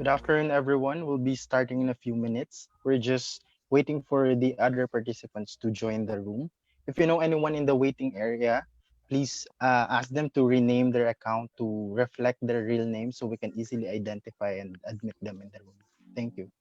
Good afternoon, everyone. We'll be starting in a few minutes. We're just waiting for the other participants to join the room. If you know anyone in the waiting area, please ask them to rename their account to reflect their real name so we can easily identify and admit them in the room. Thank you.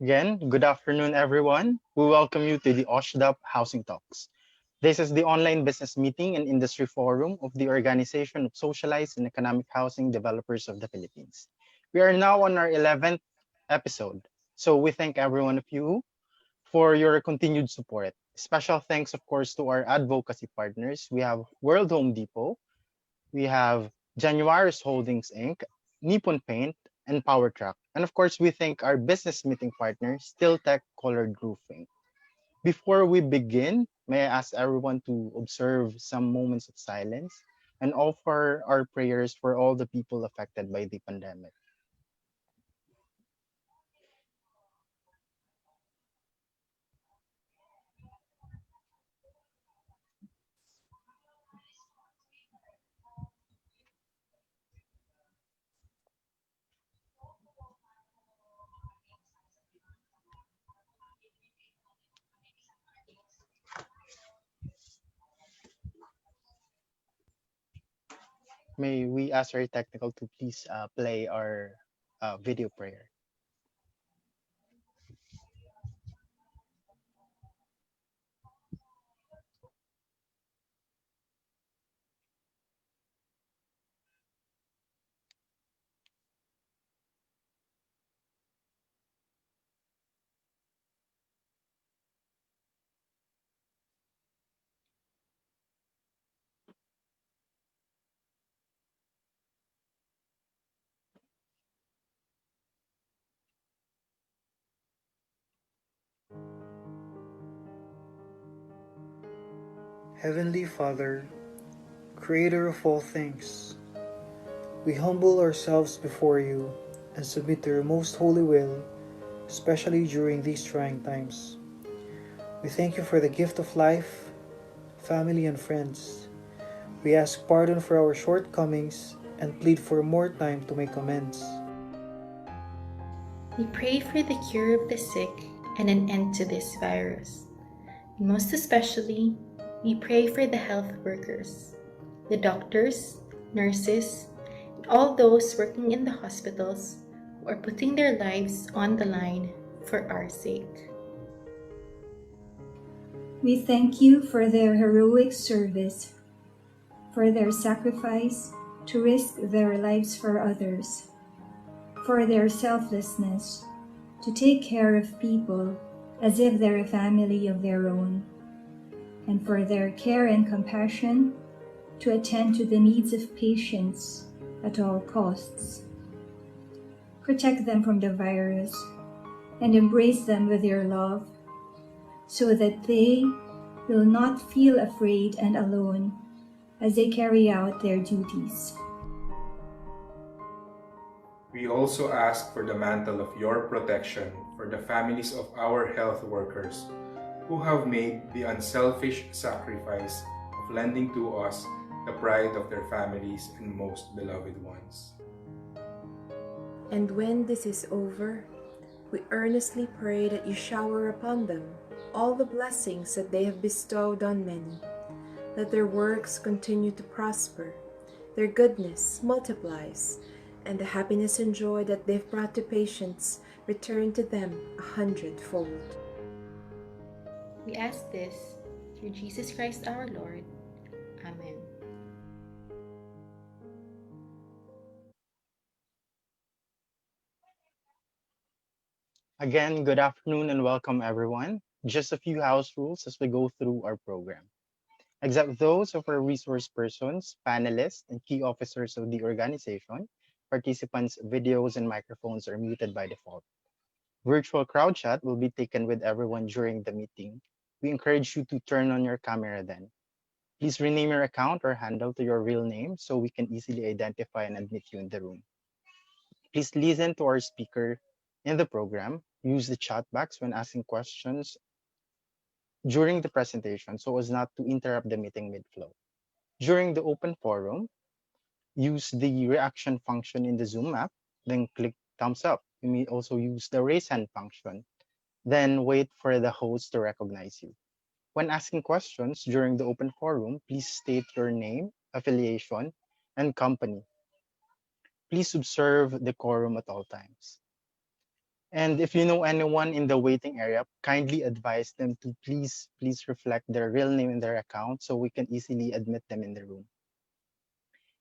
Again, good afternoon, everyone. We welcome you to the OSHDP Housing Talks. This is the online business meeting and industry forum of the Organization of Socialized and Economic Housing Developers of the Philippines. We are now on our 11th episode, so we thank every one of you for your continued support. Special thanks, of course, to our advocacy partners. We have World Home Depot, we have Januaris Holdings Inc., Nippon Paint, and PowerTrack. And of course, we thank our business meeting partner, Steel Tech Colored Roofing. Before we begin, may I ask everyone to observe some moments of silence and offer our prayers for all the people affected by the pandemic. May we ask our technical to please play our video prayer. Heavenly Father, Creator of all things, we humble ourselves before you and submit to your most holy will, especially during these trying times. We thank you for the gift of life, family, and friends. We ask pardon for our shortcomings and plead for more time to make amends. We pray for the cure of the sick and an end to this virus. And most especially, we pray for the health workers, the doctors, nurses, and all those working in the hospitals who are putting their lives on the line for our sake. We thank you for their heroic service, for their sacrifice to risk their lives for others, for their selflessness to take care of people as if they're a family of their own, and for their care and compassion to attend to the needs of patients at all costs. Protect them from the virus and embrace them with your love, so that they will not feel afraid and alone as they carry out their duties. We also ask for the mantle of your protection for the families of our health workers who have made the unselfish sacrifice of lending to us the pride of their families and most beloved ones. And when this is over, we earnestly pray that you shower upon them all the blessings that they have bestowed on many. Let their works continue to prosper, their goodness multiplies, and the happiness and joy that they've brought to patients return to them 100-fold. We ask this through Jesus Christ our Lord. Amen. Again, good afternoon and welcome everyone. Just a few house rules as we go through our program. Except those of our resource persons, panelists, and key officers of the organization, participants' videos and microphones are muted by default. Virtual crowd chat will be taken with everyone during the meeting. We encourage you to turn on your camera then. Please rename your account or handle to your real name so we can easily identify and admit you in the room. Please listen to our speaker in the program. Use the chat box when asking questions during the presentation so as not to interrupt the meeting mid-flow. During the open forum, use the reaction function in the Zoom app, then click thumbs up. You may also use the raise hand function, then wait for the host to recognize you. When asking questions during the open forum, please state your name, affiliation, and company. Please observe decorum at all times. And if you know anyone in the waiting area, kindly advise them to please reflect their real name in their account so we can easily admit them in the room.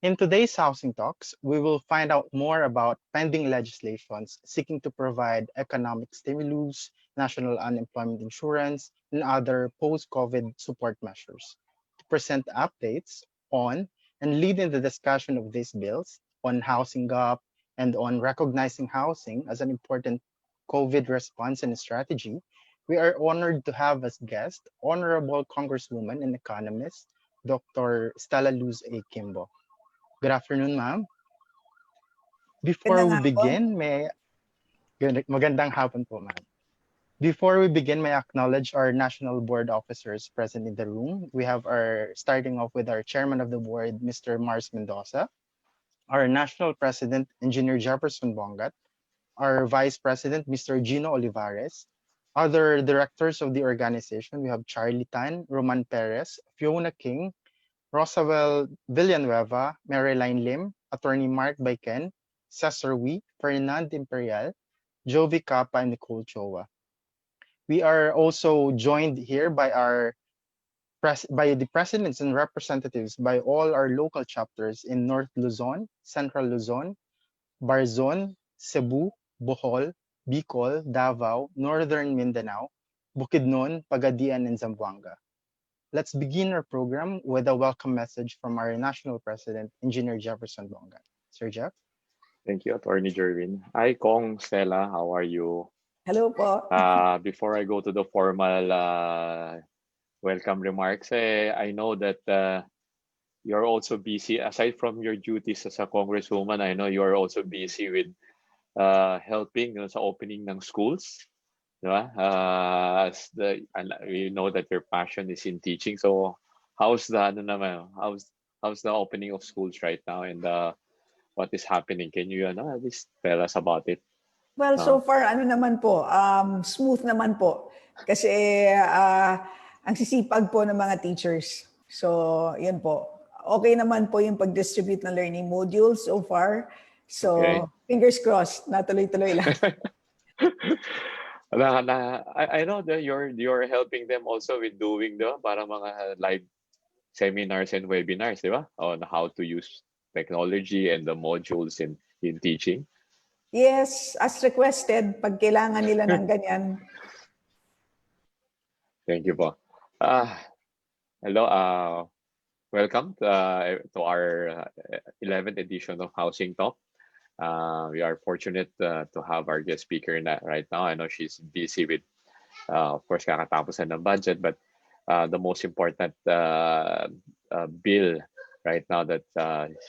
In today's housing talks, we will find out more about pending legislations seeking to provide economic stimulus, national unemployment insurance, and other post-COVID support measures. To present updates on and lead in the discussion of these bills on housing gap and on recognizing housing as an important COVID response and strategy, we are honored to have as guest Honorable Congresswoman and economist Dr. Stella Luz A. Quimbo. Good afternoon, ma'am. Before Magandang we hapon. begin, magandang hapon po, ma'am. Before we begin, may I acknowledge our national board officers present in the room. We have starting off with our chairman of the board, Mr. Mars Mendoza, our national president, Engineer Jefferson Bongat, our vice president, Mr. Gino Olivares, other directors of the organization. We have Charlie Tan, Roman Perez, Fiona King, Rosabel Villanueva, Maryline Lim, Attorney Mark Baiken, Cesar Wee, Fernand Imperial, Jovi Capa, and Nicole Choa. We are also joined here by by the presidents and representatives by all our local chapters in North Luzon, Central Luzon, Barzon, Cebu, Bohol, Bicol, Davao, Northern Mindanao, Bukidnon, Pagadian, and Zamboanga. Let's begin our program with a welcome message from our national president, Engineer Jefferson Bongat. Sir Jeff? Thank you, Attorney Jerwin. Hi, Cong, Stella. How are you? Hello po. Before I go to the formal welcome remarks, I know that you're also busy. Aside from your duties as a congresswoman, I know you are also busy with helping sa opening ng schools. Diba? We know that your passion is in teaching. So how's how's the opening of schools right now, and what is happening? Can you at least tell us about it? Well, so far, naman po, smooth naman po. Kasi ang sisipag po ng mga teachers. So, yun po. Okay naman po yung pag-distribute ng learning modules so far. So, Okay. fingers crossed, natuloy-tuloy lang. I know that you're helping them also with doing para mga live seminars and webinars, di ba? On how to use technology and the modules in teaching. Yes, as requested, pag kailangan nila ng ganyan. Thank you po. Hello, welcome to our 11th edition of Housing Talk. We are fortunate to have our guest speaker right now. I know she's busy with, of course, kakatapusan ng budget, but the most important bill right now that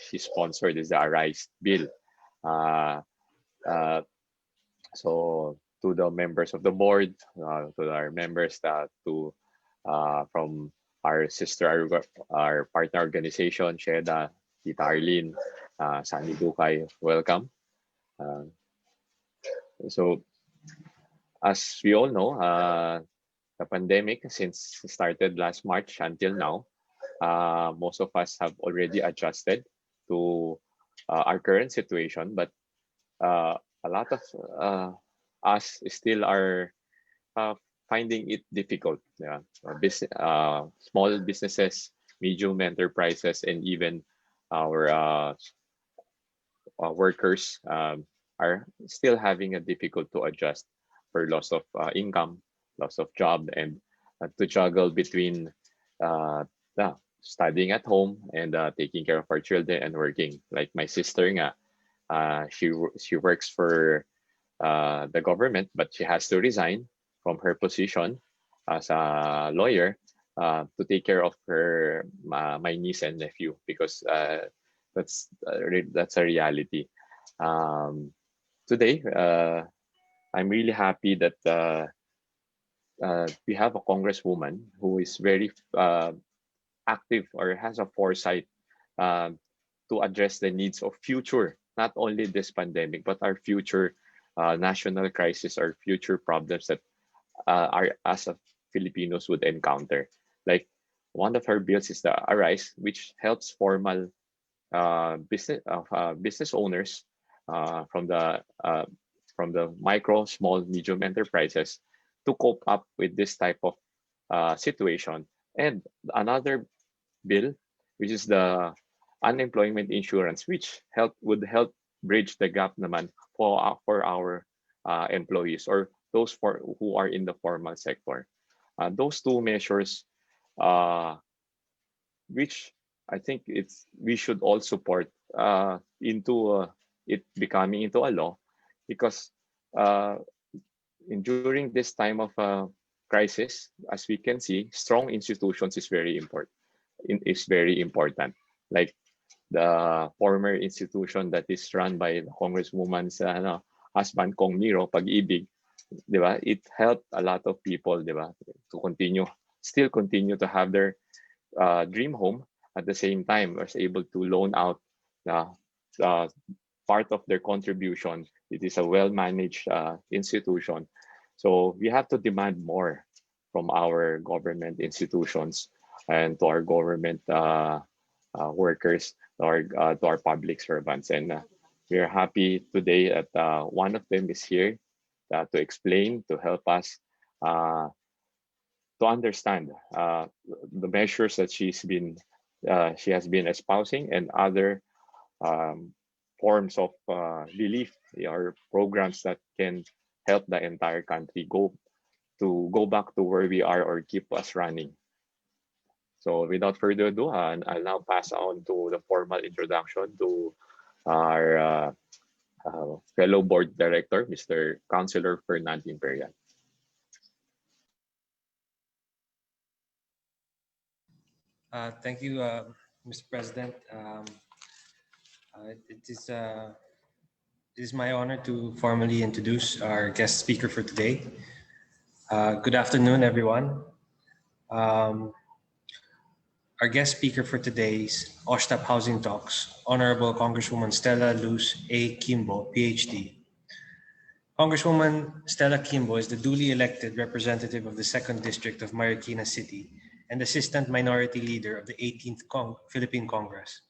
she sponsored is the Arise bill. So to the members of the board, to our members, from our our partner organization, Sheda, Tita Arlene, Sandy Dukay, welcome. So as we all know, the pandemic, since it started last March until now, most of us have already adjusted to our current situation, but a lot of us still are finding it difficult. Yeah, small businesses, medium enterprises, and even our workers are still having a difficult to adjust for loss of income, loss of job, and to juggle between studying at home and taking care of our children and working. Like my sister nga, she works for the government, but she has to resign from her position as a lawyer to take care of her my niece and nephew, because that's a reality. Today, I'm really happy that we have a congresswoman who is very active or has a foresight to address the needs of future, not only this pandemic, but our future national crisis or future problems that our as a Filipinos would encounter. Like one of her bills is the Arise, which helps formal business owners from the micro, small, medium enterprises to cope up with this type of situation. And another bill, which is the unemployment insurance, which would help bridge the gap naman for our employees or those who are in the formal sector. Those two measures, which I think we should all support into it becoming into a law, because during this time of crisis, as we can see, strong institutions is very important. is very important. Like the former institution that is run by the Congresswoman's husband, Cong, Pag-ibig, di ba? It helped a lot of people, di ba, to still continue to have their dream home. At the same time, was able to loan out part of their contribution. It is a well-managed institution. So we have to demand more from our government institutions and to our government workers, to our public servants. And we are happy today that one of them is here to explain, to help us to understand the measures that she has been espousing and other forms of relief or programs that can help the entire country go back to where we are or keep us running. So without further ado, I'll now pass on to the formal introduction to our fellow board director, Mr. Councilor Fernand Imperial. Thank you, Mr. President. It is my honor to formally introduce our guest speaker for today. Good afternoon, everyone. Our guest speaker for today's OSHDP Housing Talks, Honorable Congresswoman Stella Luz A. Quimbo, PH.D. Congresswoman Stella Quimbo is the duly elected representative of the 2nd District of Marikina City and Assistant Minority Leader of the 18th Philippine Congress.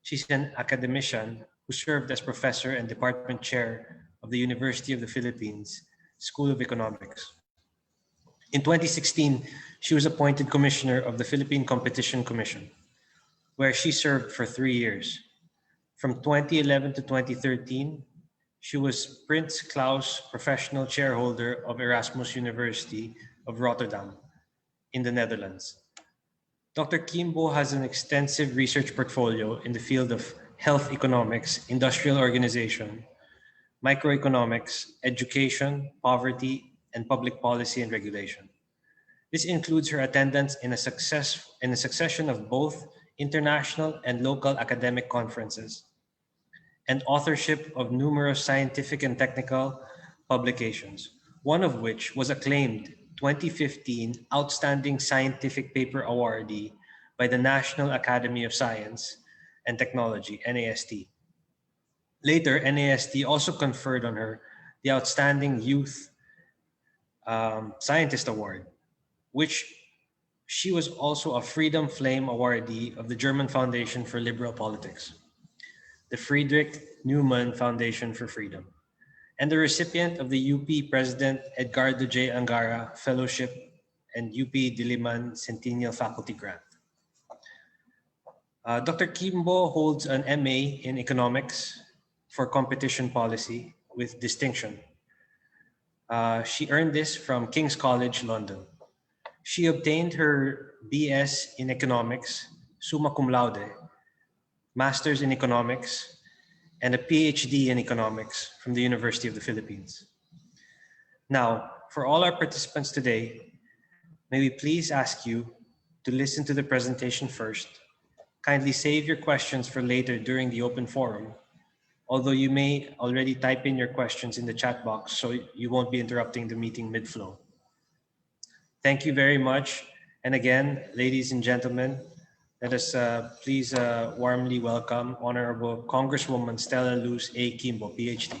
She's an academician who served as Professor and Department Chair of the University of the Philippines School of Economics. In 2016, she was appointed Commissioner of the Philippine Competition Commission, where she served for 3 years. From 2011 to 2013, she was Prince Claus Professional Chairholder of Erasmus University of Rotterdam in the Netherlands. Dr. Quimbo has an extensive research portfolio in the field of health economics, industrial organization, microeconomics, education, poverty, and public policy and regulation. This includes her attendance in a succession of both international and local academic conferences, and authorship of numerous scientific and technical publications, one of which was acclaimed 2015 Outstanding Scientific Paper Awardee by the National Academy of Science and Technology, NAST. Later, NAST also conferred on her the Outstanding Youth Scientist Award, which she was also a Freedom Flame Awardee of the German Foundation for Liberal Politics, the Friedrich Neumann Foundation for Freedom, and the recipient of the UP President Edgardo J. Angara Fellowship and UP Diliman Centennial Faculty Grant. Dr. Quimbo holds an MA in Economics for Competition Policy with distinction. She earned this from King's College, London. She obtained her BS in Economics, summa cum laude, Master's in Economics, and a PhD in Economics from the University of the Philippines. Now, for all our participants today, may we please ask you to listen to the presentation first. Kindly save your questions for later during the open forum, although you may already type in your questions in the chat box so you won't be interrupting the meeting mid-flow. Thank you very much. And again, ladies and gentlemen, let us please warmly welcome Honorable Congresswoman Stella Luz A. Quimbo, PhD.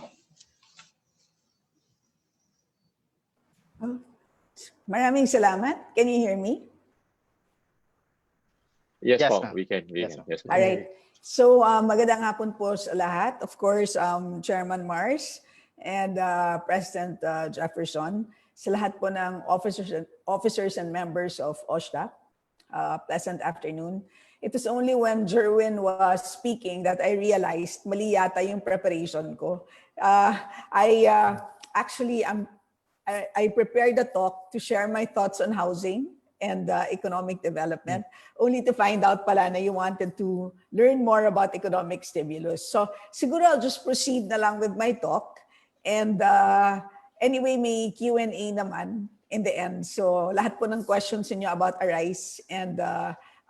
Maraming salamat. Can you hear me? Yes, Yes, po, ma'am. we can. Yes, Yes, All right. So, magandang hapon po sa lahat. Of course, Chairman Mars and President Jefferson, sa lahat po ng officers and members of OSHDP, pleasant afternoon. It was only when Jerwin was speaking that I realized mali yata yung preparation ko. I prepared the talk to share my thoughts on housing and economic development, only to find out pala na you wanted to learn more about economic stimulus. So siguro I'll just proceed na lang with my talk. And anyway, may Q&A naman in the end. So lahat po ng questions niyo about Arise and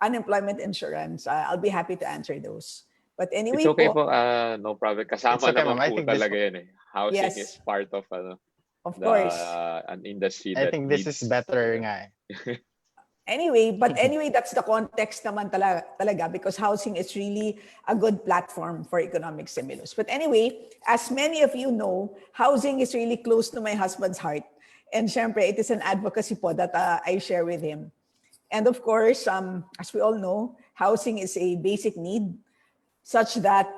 unemployment insurance, I'll be happy to answer those. But anyway It's okay po, po, no problem. Kasama It's okay, naman ma'am. I po think this talaga yan eh. Housing is yes, part of of course. an industry I that think this is needs. better nga. Anyway, that's the context naman talaga because housing is really a good platform for economic stimulus. But anyway, as many of you know, housing is really close to my husband's heart. And syempre, it is an advocacy po that I share with him. And of course, as we all know, housing is a basic need such that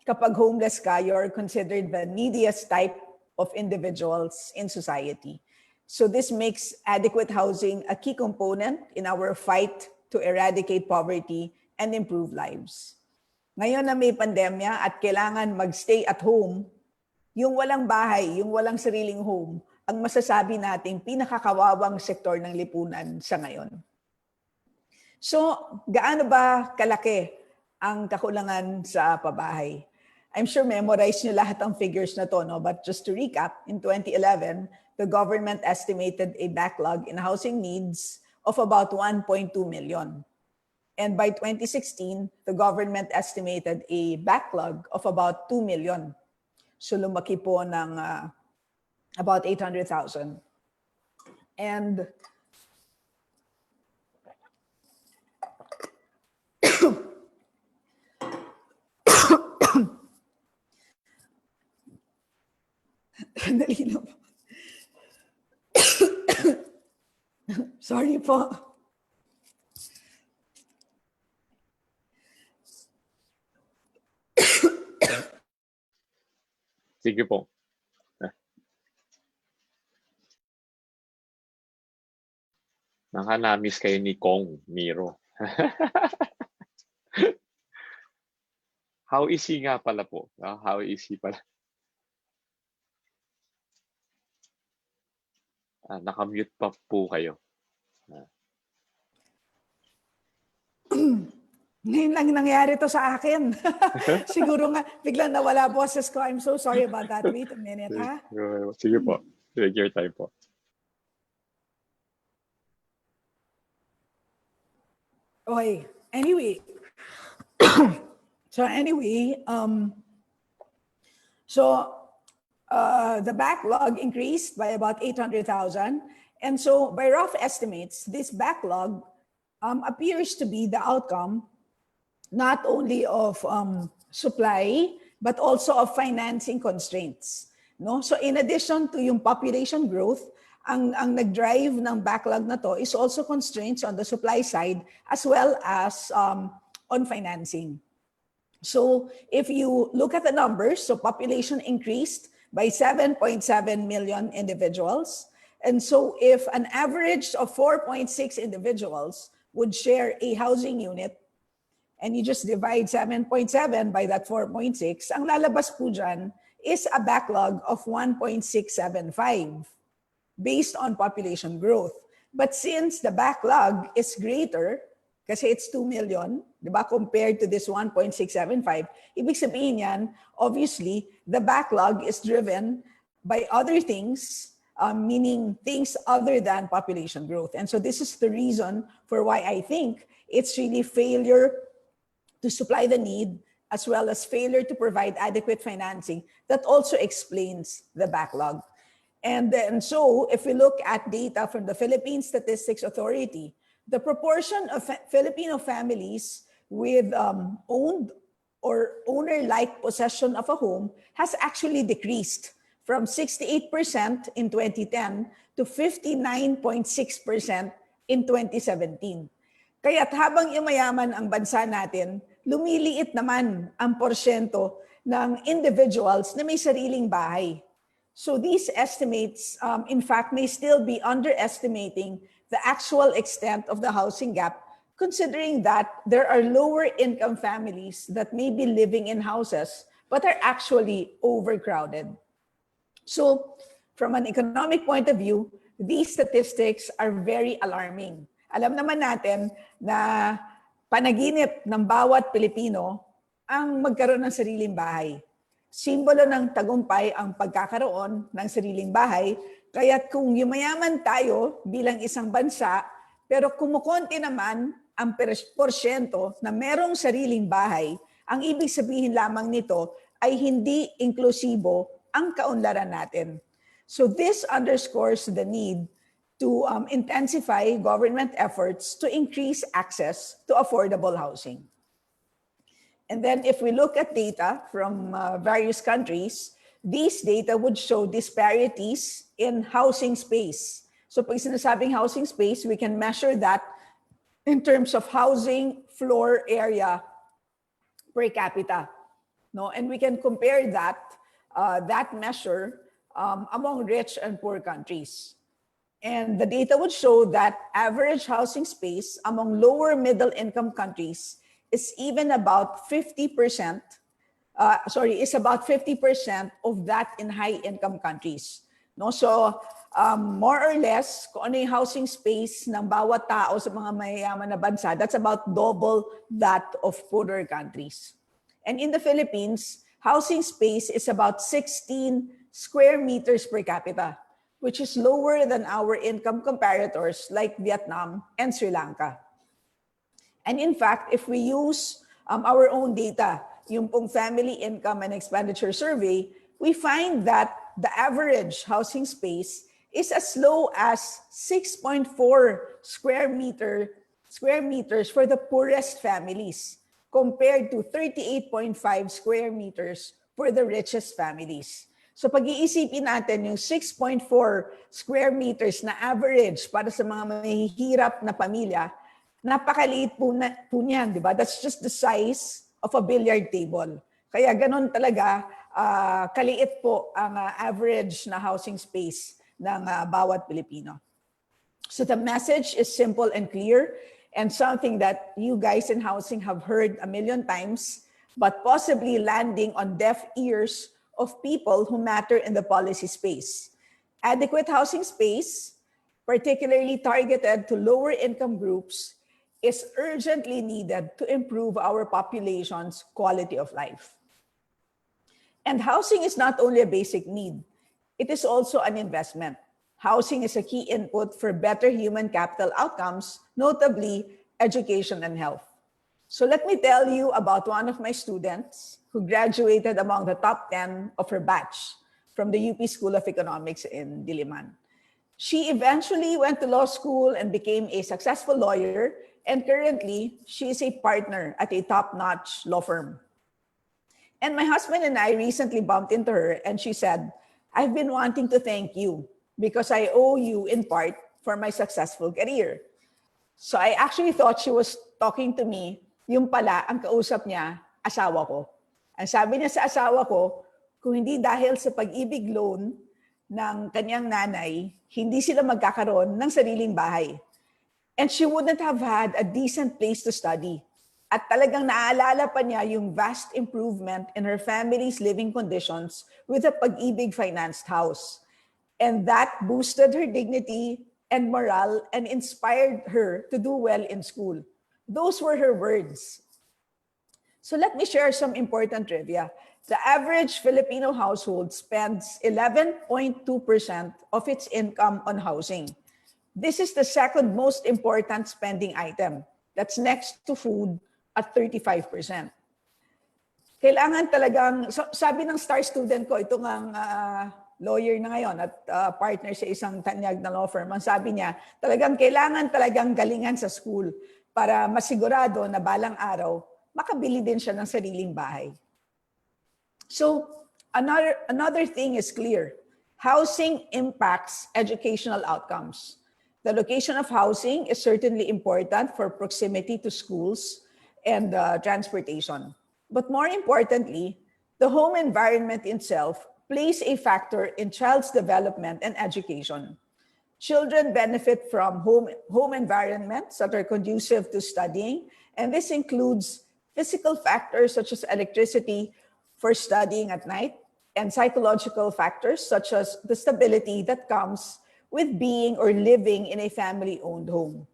kapag homeless ka, you're considered the neediest type of individuals in society. So this makes adequate housing a key component in our fight to eradicate poverty and improve lives. Ngayon na may pandemya at kailangan magstay at home, yung walang bahay, yung walang sariling home, ang masasabi nating pinakakawawang sektor ng lipunan sa ngayon. So, gaano ba kalaki ang kakulangan sa pabahay? I'm sure memorize nyo lahat ang figures na to, no? But just to recap, in 2011, the government estimated a backlog in housing needs of about 1.2 million. And by 2016, the government estimated a backlog of about 2 million. So lumaki po ng about 800,000. And sorry po. Sige po. Nakana-miss kayo ni Cong, Miro. How is he nga pala po? How is he pala? Nakamute pa po kayo. Ngayon lang nangyari to sa akin. Siguro nga, biglang nawala boses ko. I'm so sorry about that. Wait a minute, ha? Sige po. Take your time po. Okay. Anyway. The backlog increased by about 800,000. And so by rough estimates, this backlog appears to be the outcome not only of supply, but also of financing constraints. No? So in addition to yung population growth, ang nag-drive ng backlog na to is also constraints on the supply side as well as on financing. So if you look at the numbers, so population increased by 7.7 million individuals. And so if an average of 4.6 individuals would share a housing unit, and you just divide 7.7 by that 4.6, ang lalabas po dyan is a backlog of 1.675 based on population growth. But since the backlog is greater, kasi it's 2 million, di ba, compared to this 1.675, ibig sabihin yan, obviously, the backlog is driven by other things, meaning things other than population growth. And so this is the reason for why I think it's really failure to supply the need as well as failure to provide adequate financing that also explains the backlog. And so if we look at data from the Philippine Statistics Authority, the proportion of Filipino families with owned or owner-like possession of a home has actually decreased from 68% in 2010 to 59.6% in 2017. Kaya't habang yumayaman ang bansa natin, lumiliit naman ang porsyento ng individuals na may sariling bahay. So these estimates, in fact, may still be underestimating the actual extent of the housing gap, considering that there are lower income families that may be living in houses but are actually overcrowded. So from an economic point of view, these statistics are very alarming. Alam naman natin na panaginip ng bawat Pilipino ang magkaroon ng sariling bahay. Simbolo ng tagumpay ang pagkakaroon ng sariling bahay, kaya't kung yumayaman tayo bilang isang bansa, pero kumukonti naman ang porsyento na merong sariling bahay, ang ibig sabihin lamang nito ay hindi inklusibo ang kaunlaran natin. So this underscores the need to intensify government efforts to increase access to affordable housing. And then if we look at data from various countries, these data would show disparities in housing space. So pag sinasabing housing space, we can measure that in terms of housing floor area per capita. No? And we can compare that measure among rich and poor countries. And the data would show that average housing space among lower middle income countries is even about 50%, is about 50% of that in high income countries. No? So more or less, kung ano yung housing space ng bawat tao sa mga mayayaman na bansa, that's about double that of poorer countries. And in the Philippines, housing space is about 16 square meters per capita, which is lower than our income comparators like Vietnam and Sri Lanka. And in fact, if we use our own data, yung pong Family Income and Expenditure Survey, we find that the average housing space is as low as 6.4 square meters for the poorest families, compared to 38.5 square meters for the richest families. So pag-iisipin natin yung 6.4 square meters na average para sa mga mahihirap na pamilya, napakaliit po niyan, di ba? That's just the size of a billiard table. Kaya ganun talaga kaliit po ang average na housing space ng bawat Pilipino. So the message is simple and clear, and something that you guys in housing have heard a million times, but possibly landing on deaf ears of people who matter in the policy space. Adequate housing space, particularly targeted to lower income groups, is urgently needed to improve our population's quality of life. And housing is not only a basic need, it is also an investment. Housing is a key input for better human capital outcomes, notably education and health. So let me tell you about one of my students who graduated among the top 10 of her batch from the UP School of Economics in Diliman. She eventually went to law school and became a successful lawyer, and currently she is a partner at a top-notch law firm. And my husband and I recently bumped into her, and she said, "I've been wanting to thank you because I owe you in part for my successful career." So I actually thought she was talking to me. Yung pala, ang kausap niya, asawa ko. Ang sabi niya sa asawa ko, kung hindi dahil sa pag-ibig loan ng kanyang nanay, hindi sila magkakaroon ng sariling bahay. And she wouldn't have had a decent place to study. At talagang naaalala pa niya yung vast improvement in her family's living conditions with a Pag-ibig financed house. And that boosted her dignity and morale and inspired her to do well in school. Those were her words. So let me share some important trivia. The average Filipino household spends 11.2% of its income on housing. This is the second most important spending item. That's next to food at 35%. Kailangan talagang, sabi ng star student ko, ito ng lawyer na ngayon at partner sa isang tanyag na law firm, ang sabi niya, kailangan talagang galingan sa school para masigurado na balang araw, makabili din siya ng sariling bahay. So, another thing is clear. Housing impacts educational outcomes. The location of housing is certainly important for proximity to schools and transportation. But more importantly, the home environment itself plays a factor in child's development and education. Children benefit from home environments that are conducive to studying, and this includes physical factors such as electricity for studying at night, and psychological factors such as the stability that comes with being or living in a family-owned home.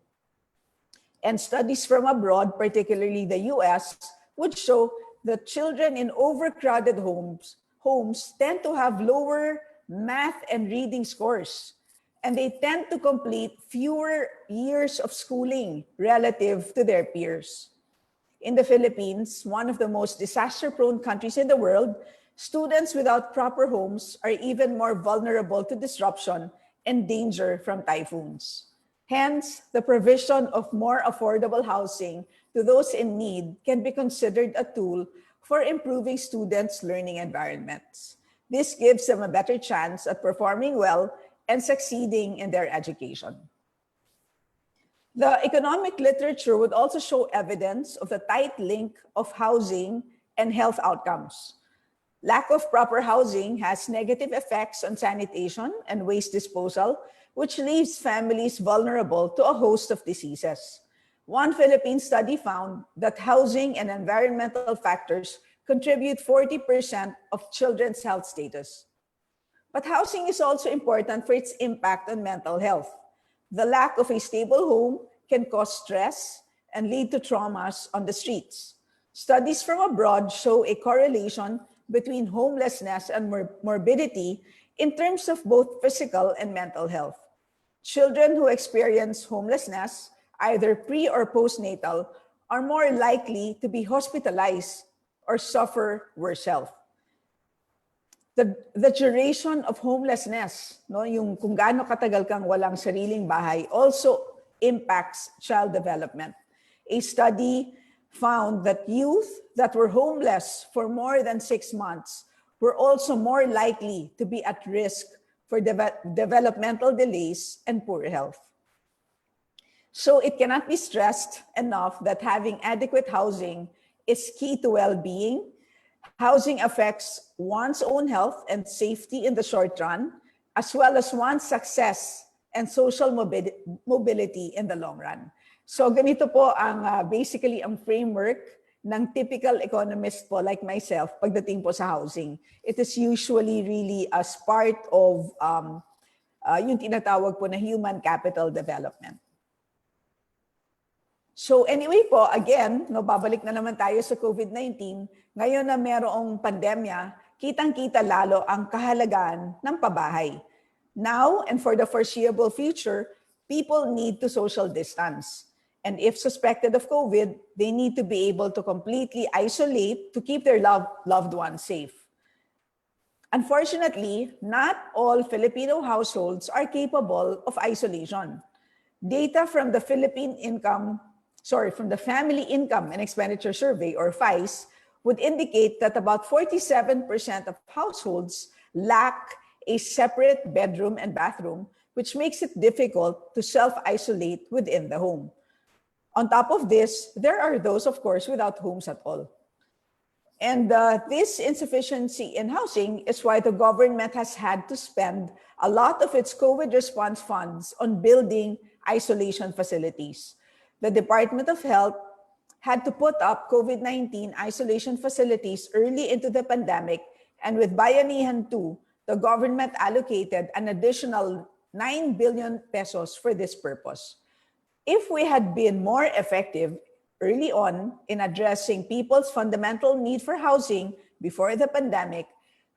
And studies from abroad, particularly the US, would show that children in overcrowded homes tend to have lower math and reading scores. and they tend to complete fewer years of schooling relative to their peers. In the Philippines, one of the most disaster-prone countries in the world, students without proper homes are even more vulnerable to disruption and danger from typhoons. Hence, the provision of more affordable housing to those in need can be considered a tool for improving students' learning environments. This gives them a better chance at performing well and succeeding in their education. The economic literature would also show evidence of the tight link of housing and health outcomes. Lack of proper housing has negative effects on sanitation and waste disposal, which leaves families vulnerable to a host of diseases. One Philippine study found that housing and environmental factors contribute 40% of children's health status. But housing is also important for its impact on mental health. The lack of a stable home can cause stress and lead to traumas on the streets. Studies from abroad show a correlation between homelessness and morbidity in terms of both physical and mental health. Children who experience homelessness, either pre or postnatal, are more likely to be hospitalized or suffer worse health. The duration of homelessness, no, yung kung gaano katagal kang walang sariling bahay, also impacts child development. A study found that youth that were homeless for more than 6 months were also more likely to be at risk for developmental delays and poor health. So it cannot be stressed enough that having adequate housing is key to well-being. Housing affects one's own health and safety in the short run, as well as one's success and social mobility in the long run. So ganito po ang basically ang framework ng typical economist po like myself pagdating po sa housing. It is usually really as part of yung tinatawag po na human capital development. So anyway po, again, no, babalik na naman tayo sa COVID-19. Ngayon na merong pandemya, kitang-kita lalo ang kahalagaan ng pabahay. Now and for the foreseeable future, people need to social distance. And if suspected of COVID, they need to be able to completely isolate to keep their loved ones safe. Unfortunately, not all Filipino households are capable of isolation. Data from the Family Income and Expenditure Survey, or FICE, would indicate that about 47% of households lack a separate bedroom and bathroom, which makes it difficult to self-isolate within the home. On top of this, there are those, of course, without homes at all. And this insufficiency in housing is why the government has had to spend a lot of its COVID response funds on building isolation facilities. The Department of Health had to put up COVID-19 isolation facilities early into the pandemic, and with Bayanihan 2, the government allocated an additional 9 billion pesos for this purpose. If we had been more effective early on in addressing people's fundamental need for housing before the pandemic,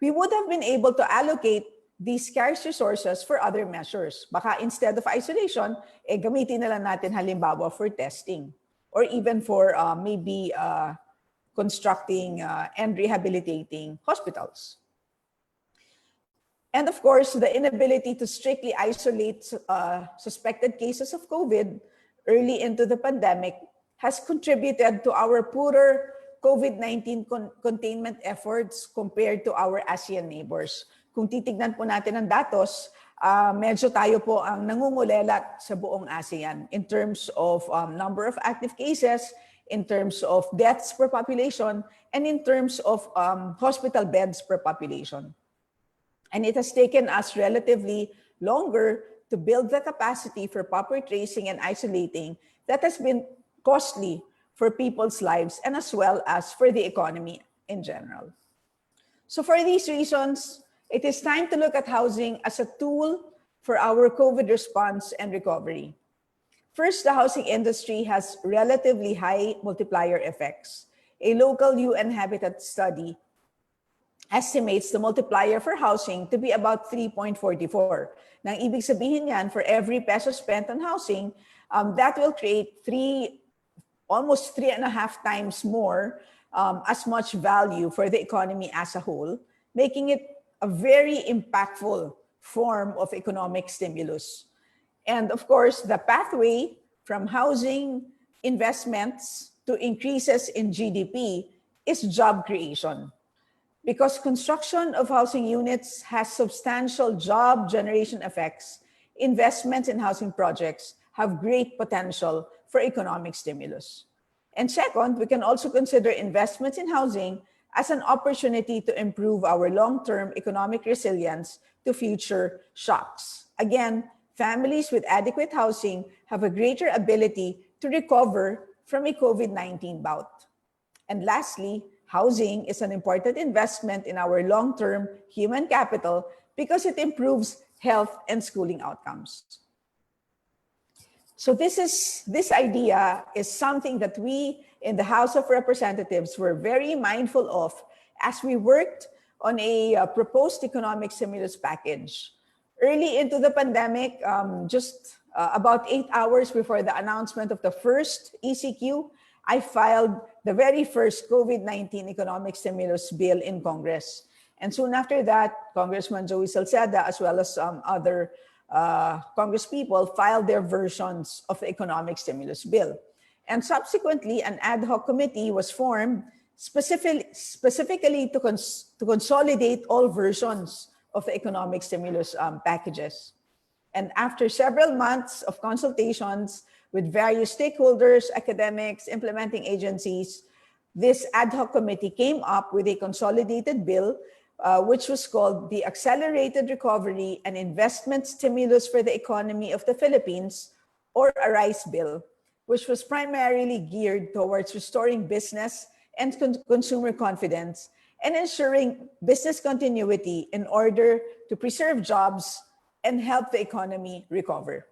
we would have been able to allocate these scarce resources for other measures. Baka instead of isolation, gamitin na lang natin halimbawa for testing or even for maybe constructing and rehabilitating hospitals. And of course, the inability to strictly isolate suspected cases of COVID early into the pandemic has contributed to our poorer COVID-19 containment efforts compared to our ASEAN neighbors. Kung titignan po natin ang datos, medyo tayo po ang nangungulelat sa buong ASEAN in terms of number of active cases, in terms of deaths per population, and in terms of hospital beds per population. And it has taken us relatively longer to build the capacity for proper tracing and isolating that has been costly for people's lives and as well as for the economy in general. So for these reasons, it is time to look at housing as a tool for our COVID response and recovery. First, the housing industry has relatively high multiplier effects. A local UN Habitat study estimates the multiplier for housing to be about 3.44. Nang ibig sabihin yan, for every peso spent on housing, that will create almost 3.5 times more as much value for the economy as a whole, making it a very impactful form of economic stimulus. And of course, the pathway from housing investments to increases in GDP is job creation. Because construction of housing units has substantial job generation effects, investments in housing projects have great potential for economic stimulus. And second, we can also consider investments in housing as an opportunity to improve our long-term economic resilience to future shocks. Again, families with adequate housing have a greater ability to recover from a COVID-19 bout. And lastly, housing is an important investment in our long-term human capital because it improves health and schooling outcomes. So this idea is something that we in the House of Representatives were very mindful of as we worked on a proposed economic stimulus package. Early into the pandemic, just about 8 hours before the announcement of the first ECQ, I filed the very first COVID-19 economic stimulus bill in Congress. And soon after that, Congressman Joey Salceda, as well as other congresspeople, filed their versions of the economic stimulus bill. And subsequently, an ad hoc committee was formed specifically to consolidate all versions of the economic stimulus packages. And after several months of consultations with various stakeholders, academics, implementing agencies, this ad hoc committee came up with a consolidated bill, which was called the Accelerated Recovery and Investment Stimulus for the Economy of the Philippines, or ARISE bill, which was primarily geared towards restoring business and consumer confidence and ensuring business continuity in order to preserve jobs and help the economy recover.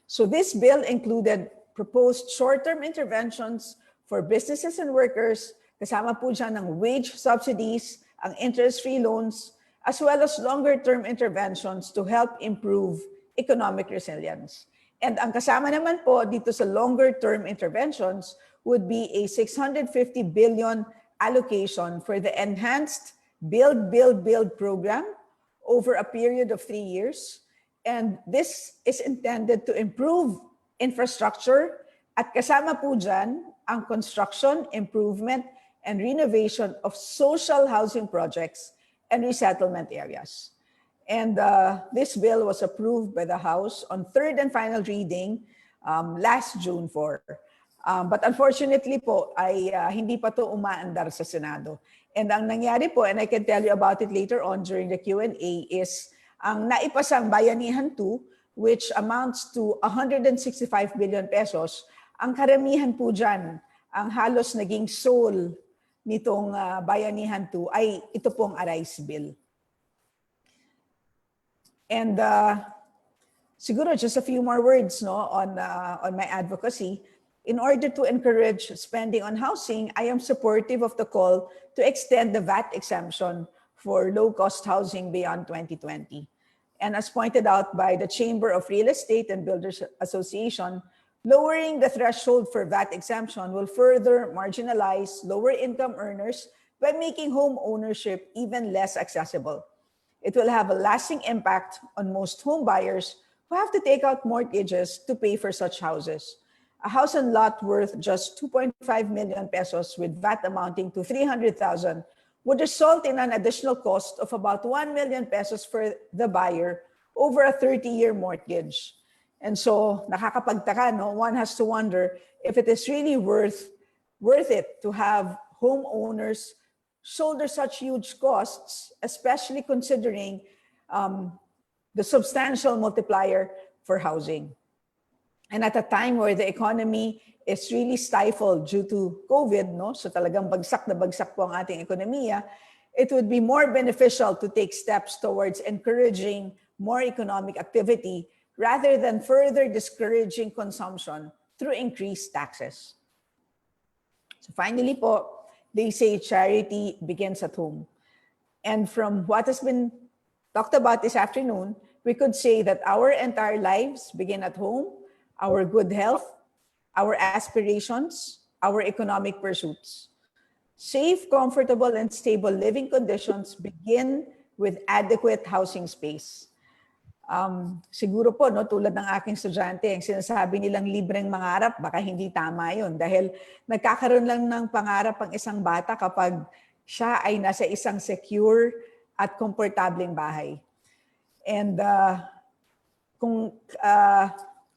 So this bill included proposed short-term interventions for businesses and workers, kasama po dyan ng wage subsidies, ang interest-free loans, as well as longer-term interventions to help improve economic resilience. And ang kasama naman po dito sa longer-term interventions would be a 650 billion allocation for the enhanced Build, Build, Build program over a period of 3 years. And this is intended to improve infrastructure at kasama po dyan ang construction, improvement, and renovation of social housing projects and resettlement areas. And this bill was approved by the House on third and final reading last June 4. But unfortunately po, ay hindi pa to umaandar sa Senado. And ang nangyari po, and I can tell you about it later on during the Q&A, is ang naipasang Bayanihan 2, which amounts to 165 billion pesos, ang karamihan po dyan, ang halos naging soul nitong Bayanihan 2 ay ito pong ARISE bill. And siguro just a few more words on my advocacy. In order to encourage spending on housing, I am supportive of the call to extend the VAT exemption for low-cost housing beyond 2020. And as pointed out by the Chamber of Real Estate and Builders Association, lowering the threshold for VAT exemption will further marginalize lower-income earners by making home ownership even less accessible. It will have a lasting impact on most home buyers who have to take out mortgages to pay for such houses. A house and lot worth just 2.5 million pesos with VAT amounting to 300,000 would result in an additional cost of about 1 million pesos for the buyer over a 30-year mortgage. And so, nakakapagtaka, no? One has to wonder if it is really worth it to have homeowners shoulder such huge costs, especially considering the substantial multiplier for housing. And at a time where the economy is really stifled due to COVID, no? So talagang bagsak na bagsak po ang ating ekonomiya, it would be more beneficial to take steps towards encouraging more economic activity rather than further discouraging consumption through increased taxes. So finally po, they say charity begins at home. And from what has been talked about this afternoon, we could say that our entire lives begin at home, our good health, our aspirations, our economic pursuits. Safe, comfortable, and stable living conditions begin with adequate housing space. Siguro po, no, tulad ng aking estudyante, ang sinasabi nilang libreng mangarap, baka hindi tama yun. Dahil nagkakaroon lang ng pangarap ang isang bata kapag siya ay nasa isang secure at komportableng bahay. And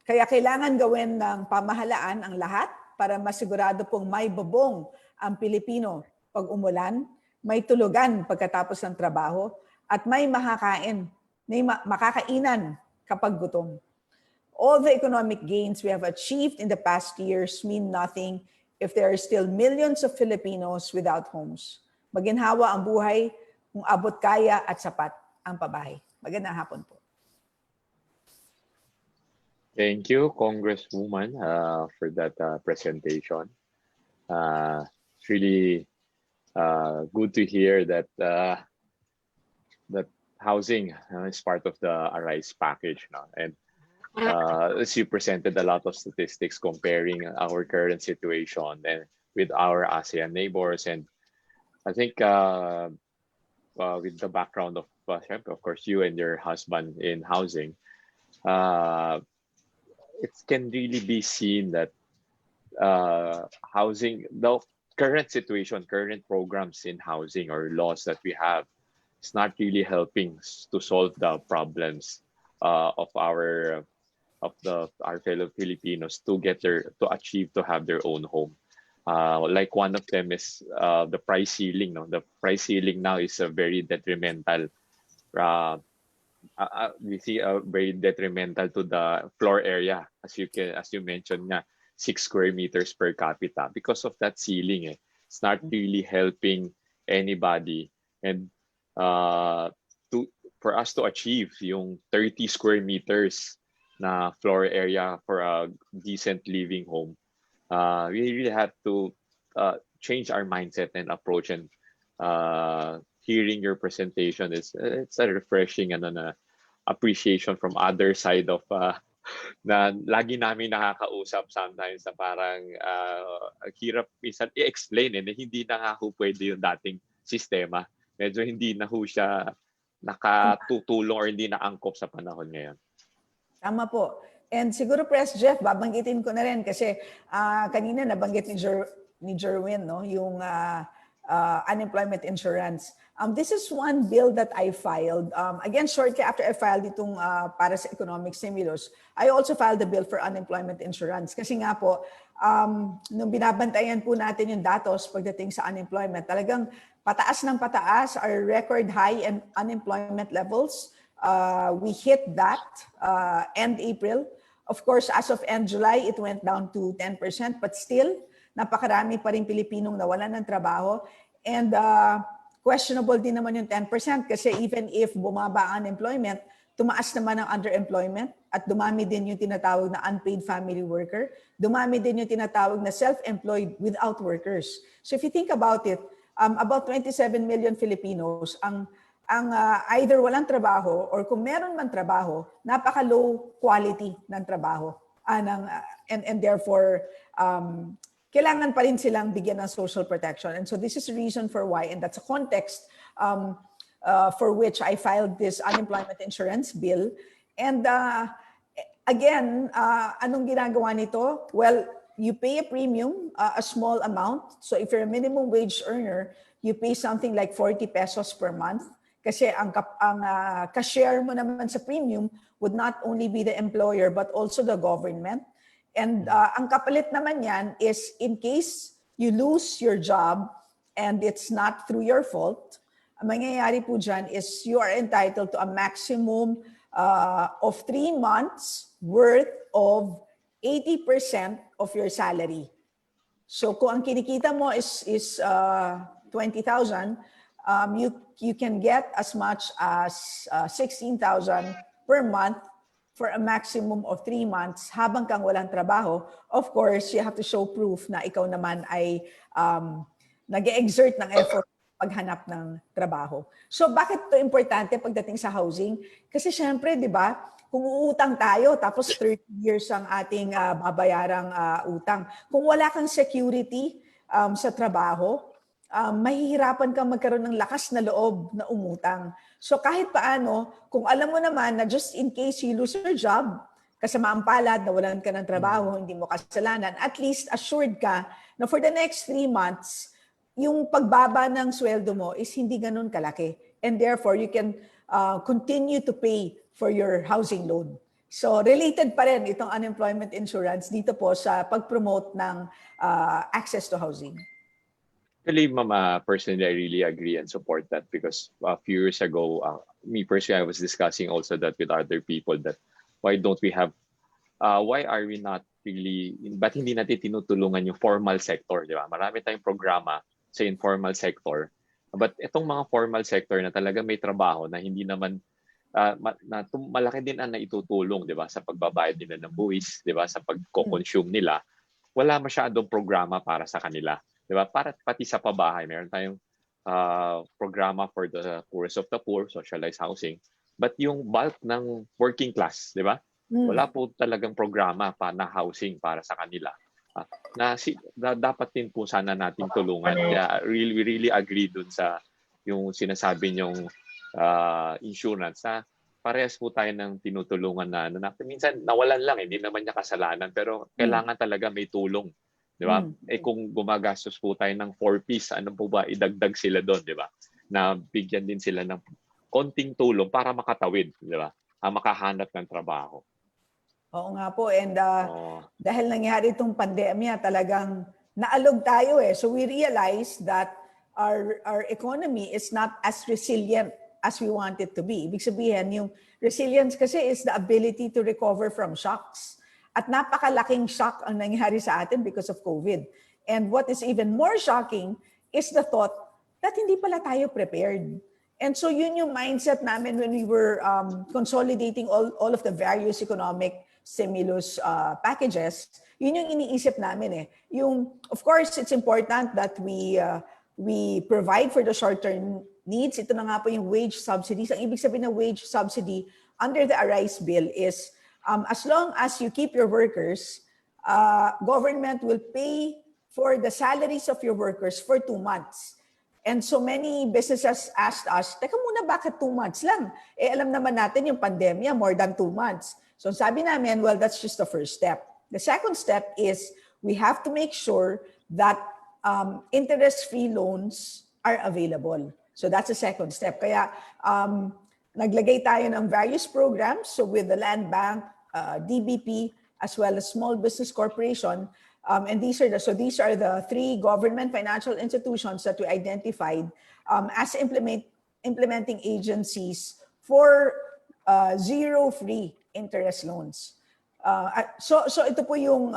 kaya kailangan gawin ng pamahalaan ang lahat para masigurado pong may bubong ang Pilipino pag umulan, may tulugan pagkatapos ng trabaho, at may makakainan kapag gutom. All the economic gains we have achieved in the past years mean nothing if there are still millions of Filipinos without homes. Maginhawa ang buhay kung abot kaya at sapat ang pabahay. Magandang hapon po. Thank you, Congresswoman, for that presentation. It's really good to hear that that housing is part of the ARISE package. No? And as you presented a lot of statistics comparing our current situation and with our ASEAN neighbors. And I think with the background of course, you and your husband in housing, it can really be seen that housing, the current situation, current programs in housing or laws that we have, is not really helping to solve the problems of our fellow Filipinos to have their own home. Like one of them is the price ceiling. No? The price ceiling now is a very detrimental. We see very detrimental to the floor area, as you mentioned, 6 square meters per capita because of that ceiling. It's not really helping anybody, and for us to achieve yung 30 square meters na floor area for a decent living home, we really have to change our mindset and approach. And hearing your presentation, it's a refreshing and an appreciation from other side of na lagi namin nakakausap sometimes na parang hirap minsan i-explain na hindi na nga ho pwede yung dating sistema. Medyo hindi na ho siya nakatutulong or hindi na angkop sa panahon ngayon. Tama po. And siguro, Press Jeff, babanggitin ko na rin kasi kanina nabanggit ni Jerwin, no, yung unemployment insurance. This is one bill that I filed. Again, shortly after I filed itong para sa economic stimulus, I also filed the bill for unemployment insurance. Kasi nga po, nung binabantayan po natin yung datos pagdating sa unemployment, talagang pataas ng pataas, our record high and unemployment levels. We hit that end April. Of course, as of end July, it went down to 10%, but still, napakarami pa rin Pilipinong nawalan ng trabaho. And questionable din naman yung 10% kasi even if bumaba ang unemployment, tumaas naman ang underemployment at dumami din yung tinatawag na unpaid family worker. Dumami din yung tinatawag na self-employed without workers. So if you think about it, about 27 million Filipinos ang either walang trabaho or kung meron man trabaho, napaka-low quality ng trabaho. And therefore, kailangan pa rin silang bigyan ng social protection. And so this is the reason for why, and that's a context for which I filed this unemployment insurance bill. And again, anong ginagawa nito? Well, you pay a premium, a small amount. So if you're a minimum wage earner, you pay something like 40 pesos per month. Kasi ang ka-share mo naman sa premium would not only be the employer but also the government. And ang kapalit naman yan is in case you lose your job and it's not through your fault, ang mangyayari po dyan is you are entitled to a maximum of 3 months worth of 80% of your salary. So kung ang kinikita mo is 20,000, you can get as much as 16,000 per month for a maximum of 3 months habang kang walang trabaho. Of course, you have to show proof na ikaw naman ay nag-exert ng effort paghanap ng trabaho. So bakit to importante pagdating sa housing? Kasi syempre, di ba, kung uutang tayo tapos 30 years ang ating babayarang utang, kung wala kang security sa trabaho, mahihirapan kang magkaroon ng lakas na loob na umutang. So kahit paano, kung alam mo naman na just in case you lose your job, kasamaang palad, nawalan ka ng trabaho, hindi mo kasalanan, at least assured ka na for the next 3 months, yung pagbaba ng sweldo mo is hindi ganun kalaki. And therefore, you can continue to pay for your housing loan. So related pa rin itong unemployment insurance dito po sa pag-promote ng access to housing. Actually, Ma'am, personally, I really agree and support that because a few years ago, me personally, I was discussing also that with other people that why don't we have, why are we not really, ba't hindi natin tinutulungan yung formal sector, di ba? Marami tayong programa sa informal sector. But itong mga formal sector na talaga may trabaho na hindi naman, malaki din ang naitutulong, di ba? Sa pagbabayad nila ng buwis, di ba? Sa pag-consume nila, wala masyadong programa para sa kanila. Di ba? Para pati sa pabahay, meron tayong programa for the poorest of the poor, socialized housing. But yung bulk ng working class, di ba? Wala po talagang programa pa na housing para sa kanila. Na dapat din po sana nating tulungan. Kaya we really agree dun sa yung sinasabi nyong insurance na parehas po tayo ng tinutulungan na minsan nawalan lang, hindi naman niya kasalanan pero kailangan talaga may tulong. Di ba? Kung gumagastos po tayo ng 4-piece, ano po ba idagdag sila doon, di ba? Na bigyan din sila ng konting tulong para makatawid, di ba? Makahanap ng trabaho. Oo nga po. And dahil nangyari itong pandemya, talagang naalog tayo eh. So we realized that our economy is not as resilient as we want it to be. Ibig sabihin, yung resilience kasi is the ability to recover from shocks. At napakalaking shock ang nangyari sa atin because of COVID. And what is even more shocking is the thought that hindi pala tayo prepared. And so yun yung mindset namin when we were consolidating all of the various economic stimulus packages. Yun yung iniisip namin eh. Of course, it's important that we provide for the short-term needs. Ito na nga po yung wage subsidies. Ang ibig sabihin ng wage subsidy under the Arise Bill is as long as you keep your workers, government will pay for the salaries of your workers for 2 months. And so many businesses asked us, teka muna, bakit 2 months lang? Alam naman natin yung pandemya, more than 2 months. So sabi namin, well, that's just the first step. The second step is we have to make sure that interest-free loans are available. So that's the second step. Kaya naglagay tayo ng various programs. So with the Land Bank, DBP, as well as Small Business Corporation. And these are the 3 government financial institutions that we identified as implementing agencies for zero free interest loans. So ito po yung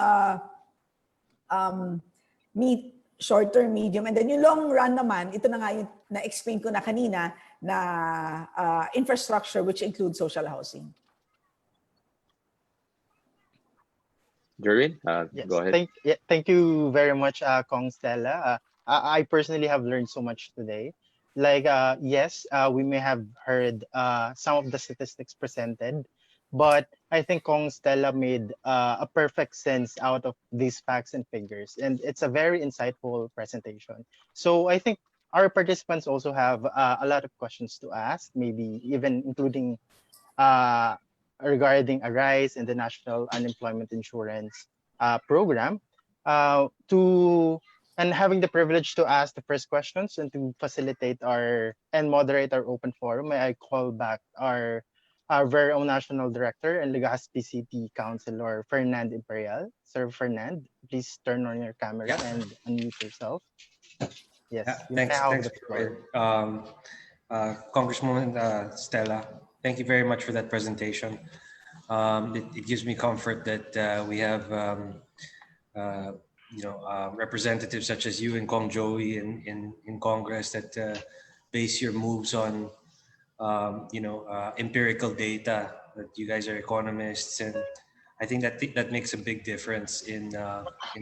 short term, medium, and then yung long run naman, ito na nga yung na-explain ko na kanina na infrastructure which includes social housing. Jerwin, Yes, go ahead. Thank you very much, Cong, Stella. I personally have learned so much today. Like, yes, we may have heard some of the statistics presented, but I think Cong, Stella made a perfect sense out of these facts and figures, and it's a very insightful presentation. So I think our participants also have a lot of questions to ask, maybe even including regarding Arise and the National Unemployment Insurance Program. And having the privilege to ask the first questions and to facilitate and moderate our open forum, may I call back our very own National Director and Legazpi City Councilor, Fernand Imperial. Sir Fernand, please turn on your camera and unmute yourself. Yes. Thanks, Congresswoman Stella. Thank you very much for that presentation. It gives me comfort that we have representatives such as you and Cong Joey in Congress that base your moves on empirical data, that you guys are economists, and I think that makes a big difference in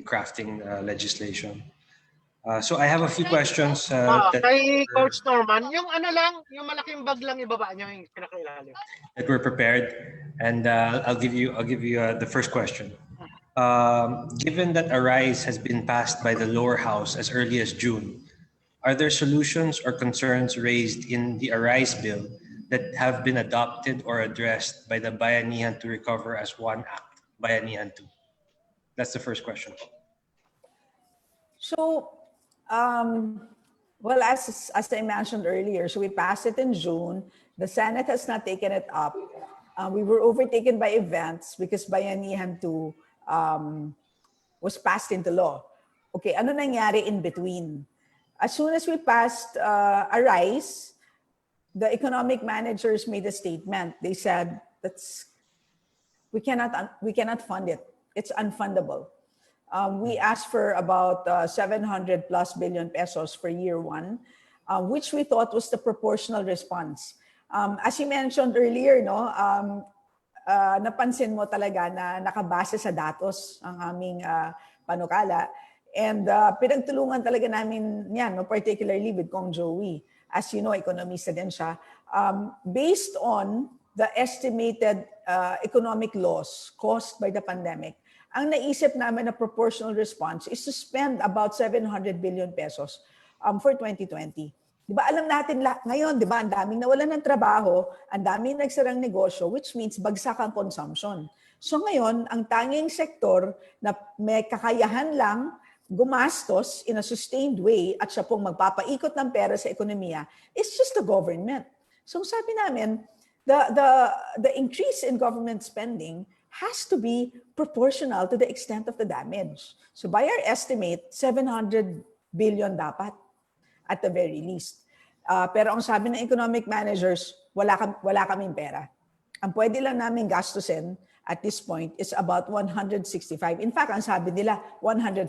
crafting legislation. So I have a few questions Kay Coach Norman, yung ano lang, yung malaking bag lang ibaba niyo yung pinakailalim. that were prepared, and I'll give you the first question. Given that Arise has been passed by the lower house as early as June, are there solutions or concerns raised in the Arise bill that have been adopted or addressed by the Bayanihan to Recover as One Act, Bayanihan 2? That's the first question. So, well, as I mentioned earlier, so we passed it in June. The Senate has not taken it up. We were overtaken by events because Bayanihan 2 was passed into law. Okay, ano nangyari in between? As soon as we passed Arise, the economic managers made a statement. They said we cannot fund it. It's unfundable. We asked for about 700 plus billion pesos for year one, which we thought was the proportional response. As you mentioned earlier, no, napansin mo talaga na nakabase sa datos ang aming panukala. And pinagtulungan talaga namin yan, no, particularly with Cong Joey. As you know, economista din siya. Based on the estimated economic loss caused by the pandemic, ang naisip namin na proportional response is to spend about 700 billion pesos for 2020. Di ba alam natin ngayon, di ba, ang daming nawalan ng trabaho, ang daming nagsarang negosyo, which means bagsak ang consumption. So ngayon, ang tanging sektor na may kakayahan lang gumastos in a sustained way at siya pong magpapaikot ng pera sa ekonomiya is just the government. So sabi namin, the increase in government spending has to be proportional to the extent of the damage. So by our estimate, 700 billion dapat at the very least. Pero ang sabi ng economic managers, wala kaming pera. Ang pwede lang namin gastusin at this point is about 165. In fact, ang sabi nila, 140.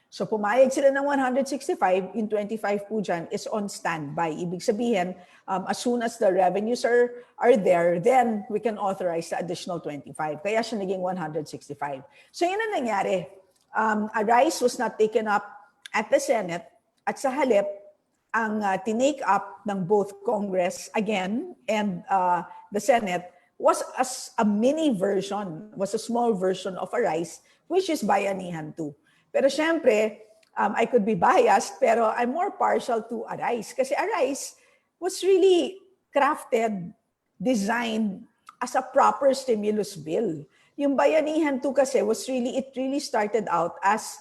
So pumayag sila ng 165, yung 25 po dyan is on standby. Ibig sabihin, as soon as the revenues are there, then we can authorize the additional 25. Kaya siya naging 165. So yun ang nangyari. Arise was not taken up at the Senate at sa halip, ang tinake up ng both Congress again and the Senate was a mini version, was a small version of Arise, which is Bayanihan 2. Pero syempre, I could be biased, pero I'm more partial to Arise. Kasi Arise was really crafted, designed as a proper stimulus bill. Yung Bayanihan 2 kasi it really started out as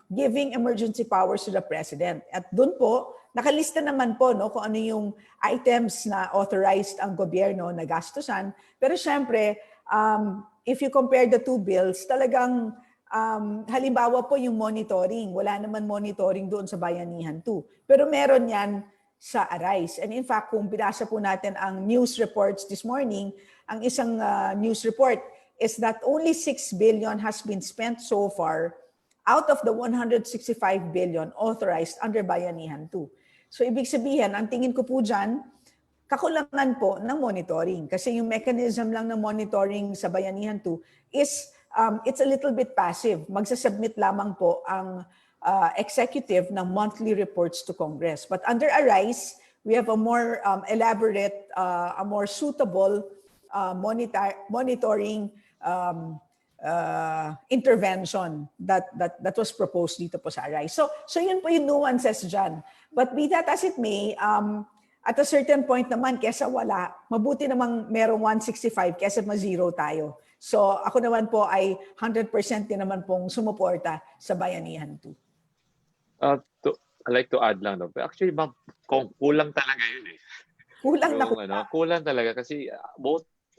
giving emergency powers to the President. At dun po, nakalista naman po no, kung ano yung items na authorized ang gobyerno na gastusan. Pero syempre, if you compare the two bills, talagang halimbawa po yung monitoring. Wala naman monitoring doon sa Bayanihan 2. Pero meron yan sa Arise. And in fact, kung binasa po natin ang news reports this morning, ang isang news report is that only 6 billion has been spent so far out of the 165 billion authorized under Bayanihan 2. So ibig sabihin, ang tingin ko po dyan, kakulangan po ng monitoring. Kasi yung mechanism lang ng monitoring sa Bayanihan 2 is, it's a little bit passive. Magsasubmit lamang po ang executive ng monthly reports to Congress. But under Arise, we have a more elaborate, a more suitable monitoring intervention that was proposed dito po sa Arise. So yun po yung nuances dyan. But be that as it may, at a certain point naman, kesa wala, mabuti namang merong 165 kesa ma-zero tayo. So ako naman po ay 100% din naman pong sumuporta sa Bayanihan 2. I'd like to add lang. No? Actually, ma'am, kulang talaga yun eh. Kulang talaga kasi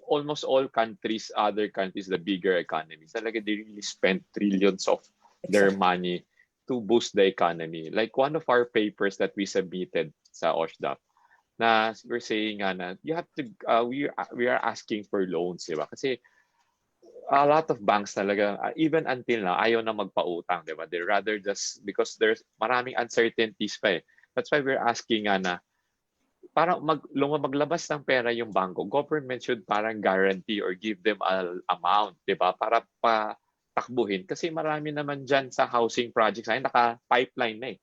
almost all countries, other countries, the bigger economies, talaga they really spend trillions of their money to boost the economy. Like one of our papers that we submitted sa OSHDP, na we're saying na you have to, we are asking for loans, diba? Kasi a lot of banks talaga, even until now, ayaw na magpautang, diba? They rather just, because there's maraming uncertainties pa eh. That's why we're asking na para maglabas ng pera yung bangko, government should parang guarantee or give them an amount, di ba? Para takbuhin kasi marami naman dyan sa housing projects ay naka-pipeline na eh.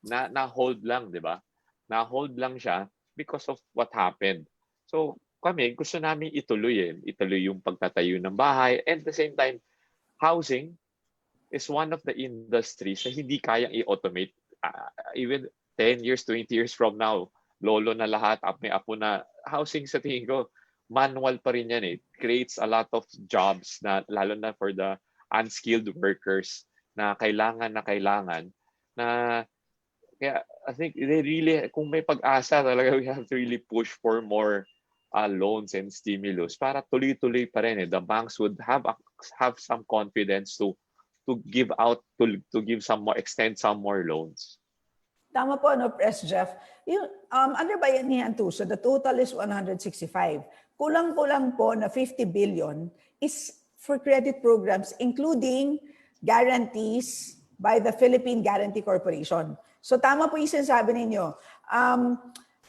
Na-hold lang, di ba? Na-hold lang siya because of what happened. So kami, gusto namin ituloy yung pagtatayo ng bahay. And at the same time, housing is one of the industries na hindi kayang i-automate. Even 10 years, 20 years from now, lolo na lahat, may apo na, housing sa tingin ko, manual pa rin yan eh. It creates a lot of jobs na lalo na for the unskilled workers na kailangan na kaya I think they really, kung may pag-asa talaga, we have to really push for more loans and stimulus para tuloy-tuloy pa rin eh. The banks would have some confidence to give out, to give some more, extend some more loans. Tama po, no, Press Jeff. Yung, under bayanihan too, so the total is 165. Kulang-kulang po na 50 billion is for credit programs, including guarantees by the Philippine Guarantee Corporation. So tama po yung sinasabi ninyo.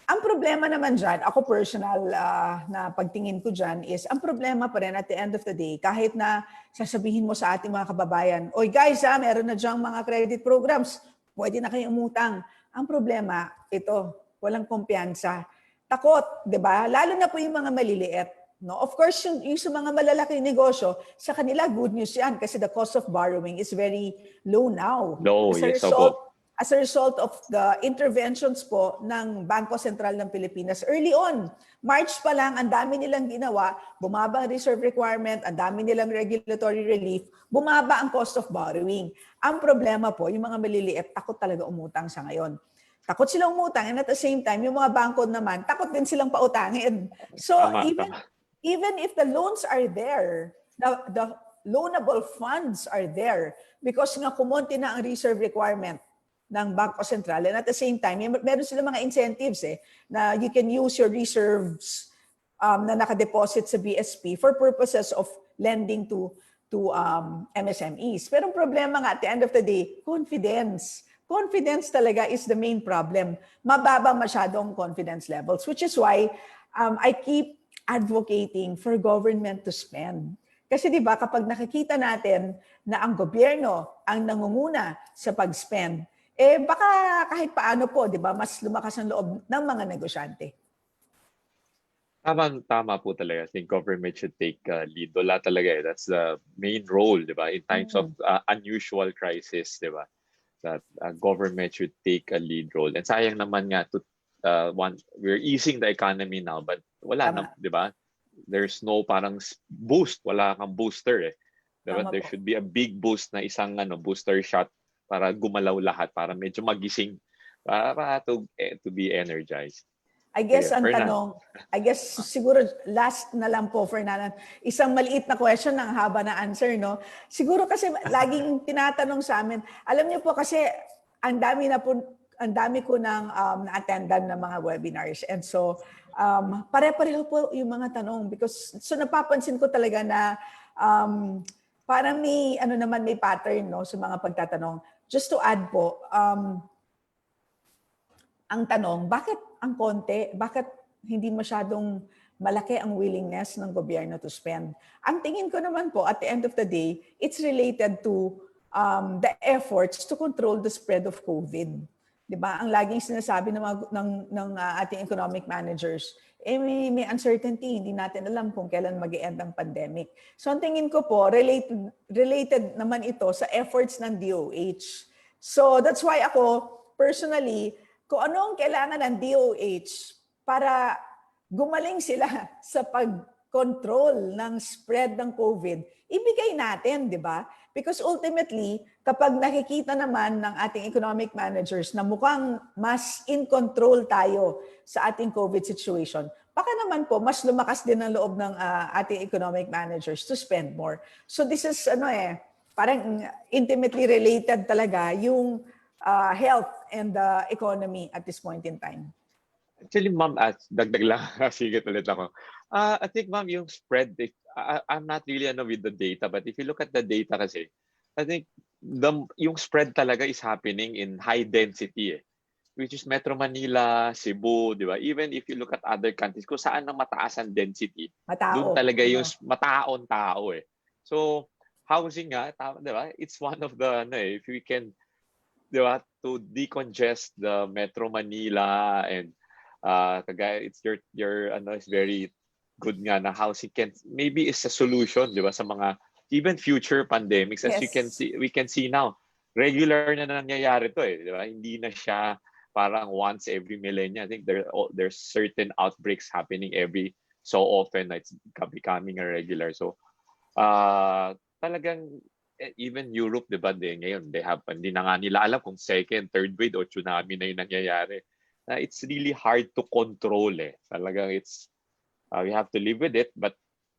Ang problema naman dyan, ako personal na pagtingin ko dyan is, ang problema pa rin at the end of the day, kahit na sasabihin mo sa ating mga kababayan, oy guys, meron na dyang mga credit programs, pwede na kayong umutang. Ang problema, ito, walang kumpiyansa. Takot, di ba? Lalo na po yung mga maliliit. No? Of course, yung sa mga malalaking negosyo, sa kanila, good news yan kasi the cost of borrowing is very low now. Low, yes, opo. As a result of the interventions po ng Bangko Sentral ng Pilipinas early on. March pa lang, ang dami nilang ginawa, bumaba ang reserve requirement, ang dami nilang regulatory relief, bumaba ang cost of borrowing. Ang problema po, yung mga maliliit, takot talaga umutang sa ngayon. Takot silang umutang and at the same time, yung mga bangko naman, takot din silang pautangin. So even if the loans are there, the loanable funds are there because nga kumonti na ang reserve requirement ng Bangko Sentral. And at the same time, meron sila mga incentives na you can use your reserves na nakadeposit sa BSP for purposes of lending to MSMEs. Pero ang problema nga at the end of the day, confidence. Confidence talaga is the main problem. Mababa masyadong confidence levels, which is why I keep advocating for government to spend. Kasi di ba kapag nakikita natin na ang gobyerno ang nangunguna sa pag-spend, baka kahit paano po, di ba, mas lumakas ang loob ng mga negosyante. Tama po talaga. I think government should take lead. Wala talaga eh. That's the main role, di ba? In times of unusual crisis, di ba? That government should take a lead role. And sayang naman nga we're easing the economy now, but wala na, di ba? There's no parang boost. Wala kang booster eh. Diba? There should be a big boost na isang booster shot para gumalaw lahat, para medyo magising, para to be energized. I guess ang tanong, siguro last na lang po, Fernand, isang maliit na question ng haba na answer, no? Siguro kasi laging tinatanong sa amin, alam niyo po kasi ang dami ko ng na-attendan ng mga webinars. And so, pare-pareho po yung mga tanong because so napapansin ko talaga na parang may may pattern no sa mga pagtatanong. Just to add po, ang tanong, bakit ang konti? Bakit hindi masyadong malaki ang willingness ng gobyerno to spend? Ang tingin ko naman po, at the end of the day, it's related to the efforts to control the spread of COVID. Diba? Ang laging sinasabi ng ating economic managers, may uncertainty, hindi natin alam kung kailan mag-e-end ang pandemic. So ang tingin ko po, related naman ito sa efforts ng DOH. So that's why ako, personally, kung ano ang kailangan ng DOH para gumaling sila sa pag-control ng spread ng COVID, ibigay natin, di ba? Because ultimately, kapag nakikita naman ng ating economic managers na mukhang mas in control tayo sa ating COVID situation, baka naman po, mas lumakas din ang loob ng ating economic managers to spend more. So this is, parang intimately related talaga yung health and the economy at this point in time. Actually, ma'am, dagdag lang, sige ulit ako. I think, ma'am, yung spread, I'm not really with the data, but if you look at the data kasi, I think yung spread talaga is happening in high density which is Metro Manila, Cebu, di ba? Even if you look at other countries, kung saan ang mataas ang density, doon talaga yung mataon tao So, housing nga, tama, di ba? It's one of the, if we can, di ba, to decongest the Metro Manila and it's it's very good nga na housing can maybe is a solution, di ba, sa mga even future pandemics. As you can Yes. see, we can see now, regular na nangyayari to di ba? Hindi na siya parang once every millennia. I think there's certain outbreaks happening every so often na it's becoming a regular. So talagang even Europe, di ba, ngayon hindi na nga nila alam kung second, third wave o tsunami na yung nangyayari. It's really hard to control Talagang it's we have to live with it, but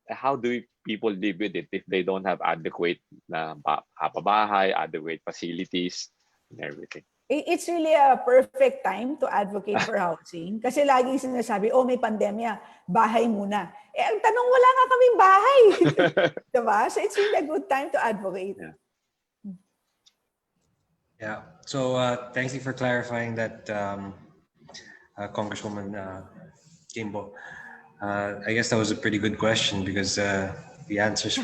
how do people live with it if they don't have adequate na kapabahay, adequate facilities, and everything? It's really a perfect time to advocate for housing kasi laging sinasabi, may pandemya, bahay muna. Ang tanong, wala nga kaming bahay. Diba? So it's really a good time to advocate. Yeah. So thank you for clarifying that, Congresswoman Quimbo. I guess that was a pretty good question because the answers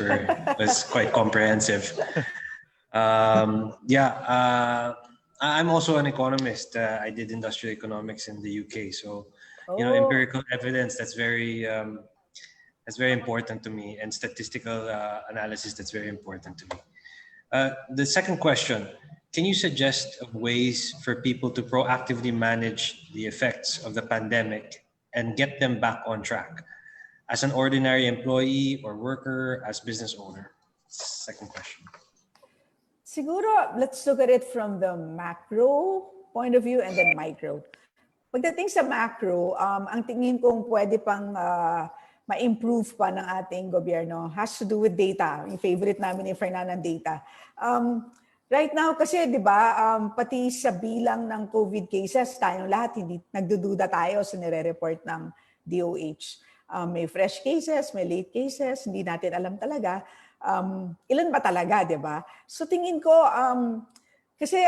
was quite comprehensive. I'm also an economist. I did industrial economics in the UK, so empirical evidence that's very important to me, and statistical analysis that's very important to me. The second question: can you suggest ways for people to proactively manage the effects of the pandemic and get them back on track as an ordinary employee or worker, as business owner? Second question. Siguro, let's look at it from the macro point of view and then micro. Pagdating sa macro, ang tingin kong pwede pang ma-improve pa ng ating gobyerno has to do with data. Yung favorite namin ni Fernand, data. Right now kasi, di ba, pati sa bilang ng COVID cases, tayong lahat, hindi nagdududa tayo sa nire-report ng DOH. May fresh cases, may late cases, hindi natin alam talaga. Ilan ba talaga, di ba? So tingin ko, kasi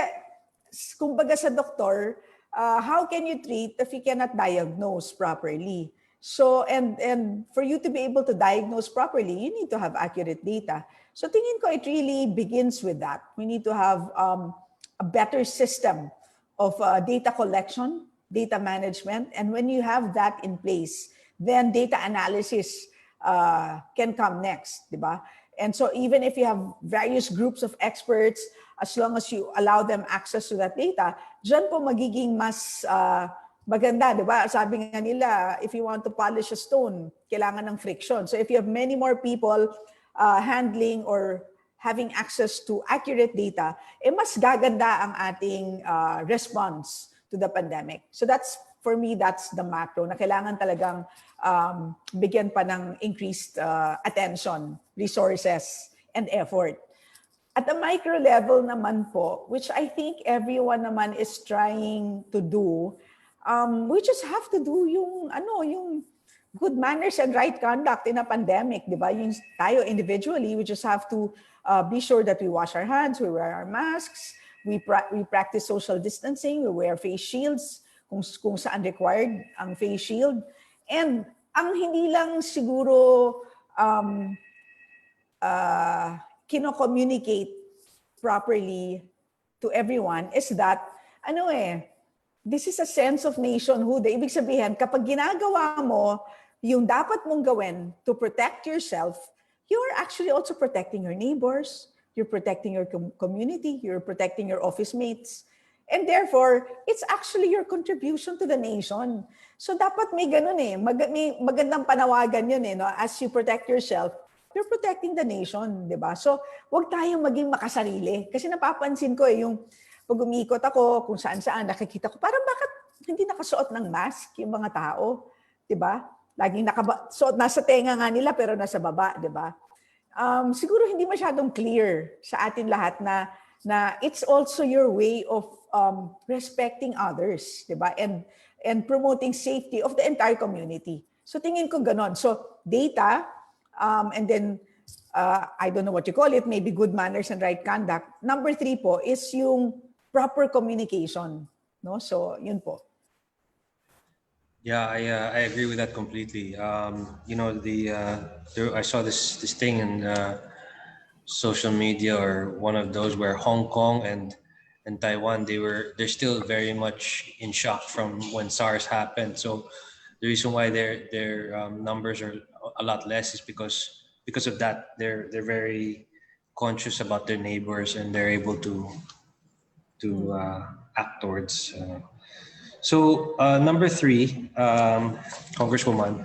kumbaga sa doktor, how can you treat if you cannot diagnose properly? So, and for you to be able to diagnose properly, you need to have accurate data. So tingin ko, it really begins with that. We need to have a better system of data collection, data management, and when you have that in place, then data analysis can come next, di ba? And so even if you have various groups of experts, as long as you allow them access to that data, dyan po magiging mas maganda, di ba? Sabi nga nila, if you want to polish a stone, kailangan ng friction. So if you have many more people handling or having access to accurate data, mas gaganda ang ating response to the pandemic. So that's, for me, that's the macro, na kailangan talagang bigyan pa ng increased attention, resources, and effort. At the micro level naman po, which I think everyone naman is trying to do, we just have to do yung good manners and right conduct in a pandemic, di ba? Yung tayo individually, we just have to be sure that we wash our hands, we wear our masks, we practice social distancing, we wear face shields, kung saan required ang face shield. And ang hindi lang siguro kino-communicate properly to everyone is that, this is a sense of nationhood. Ibig sabihin, kapag ginagawa mo yung dapat mong gawin to protect yourself, you're actually also protecting your neighbors, you're protecting your community, you're protecting your office mates. And therefore, it's actually your contribution to the nation. So dapat may ganun may magandang panawagan yun no? As you protect yourself, you're protecting the nation, di ba? So wag tayong maging makasarili. Kasi napapansin ko yung pag umiikot ako, kung saan-saan, nakikita ko, parang bakit hindi nakasuot ng mask yung mga tao, di ba? Laging nakasuot, nasa tenga nga nila pero nasa baba, di ba? Siguro hindi masyadong clear sa atin lahat na it's also your way of respecting others, diba? And promoting safety of the entire community. So tingin ko ganon. So data, and then I don't know what you call it, maybe good manners and right conduct. Number 3 po is yung proper communication, no? So yun po. Yeah, I agree with that completely. I saw this thing in social media or one of those where Hong Kong and Taiwan, they're still very much in shock from when SARS happened. So the reason why their numbers are a lot less is because of that. They're very conscious about their neighbors and they're able to act towards. So number 3, Congresswoman,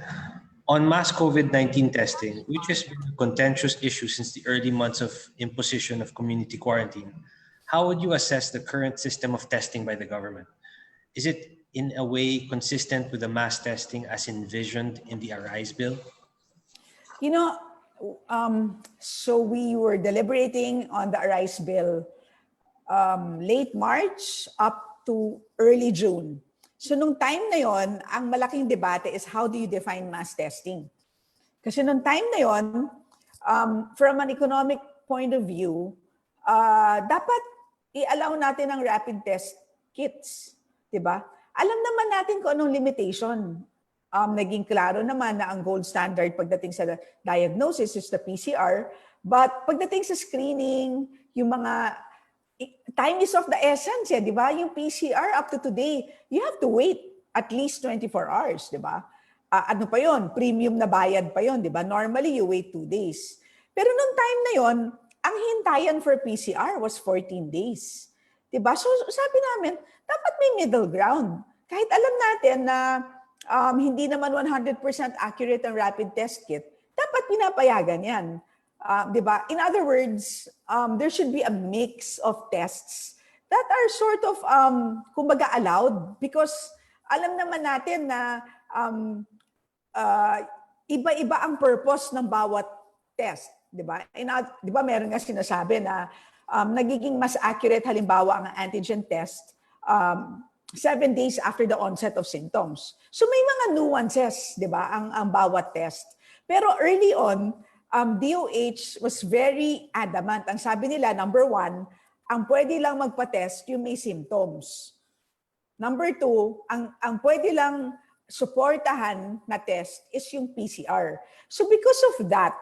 on mass COVID-19 testing, which has been a contentious issue since the early months of imposition of community quarantine, how would you assess the current system of testing by the government? Is it in a way consistent with the mass testing as envisioned in the Arise bill? You know, so we were deliberating on the Arise bill late March up to early June. So nung time na yon, ang malaking debate is how do you define mass testing? Kasi nung time na yon, from an economic point of view, dapat i-allow natin ang rapid test kits, 'di ba? Alam naman natin kung anong limitation. Naging klaro naman na ang gold standard pagdating sa diagnosis is the PCR, but pagdating sa screening, yung mga time is of the essence, di ba? Yung PCR up to today, you have to wait at least 24 hours, di ba? Ano pa yon? Premium na bayad pa yon, di ba? Normally, you wait 2 days. Pero nung time na yon, ang hintayan for PCR was 14 days. Di ba? So sabi namin, dapat may middle ground. Kahit alam natin na hindi naman 100% accurate ang rapid test kit, dapat pinapayagan yan. Diba? In other words, there should be a mix of tests that are sort of, kumbaga, allowed because alam naman natin na iba-iba ang purpose ng bawat test. Diba? Diba meron nga sinasabi na nagiging mas accurate halimbawa ang antigen test 7 days after the onset of symptoms. So may mga nuances, diba, ang bawat test. Pero early on, DOH was very adamant. Ang sabi nila, number 1, ang pwede lang magpa-test yung may symptoms. Number 2, ang pwede lang suportahan na test is yung PCR. So because of that,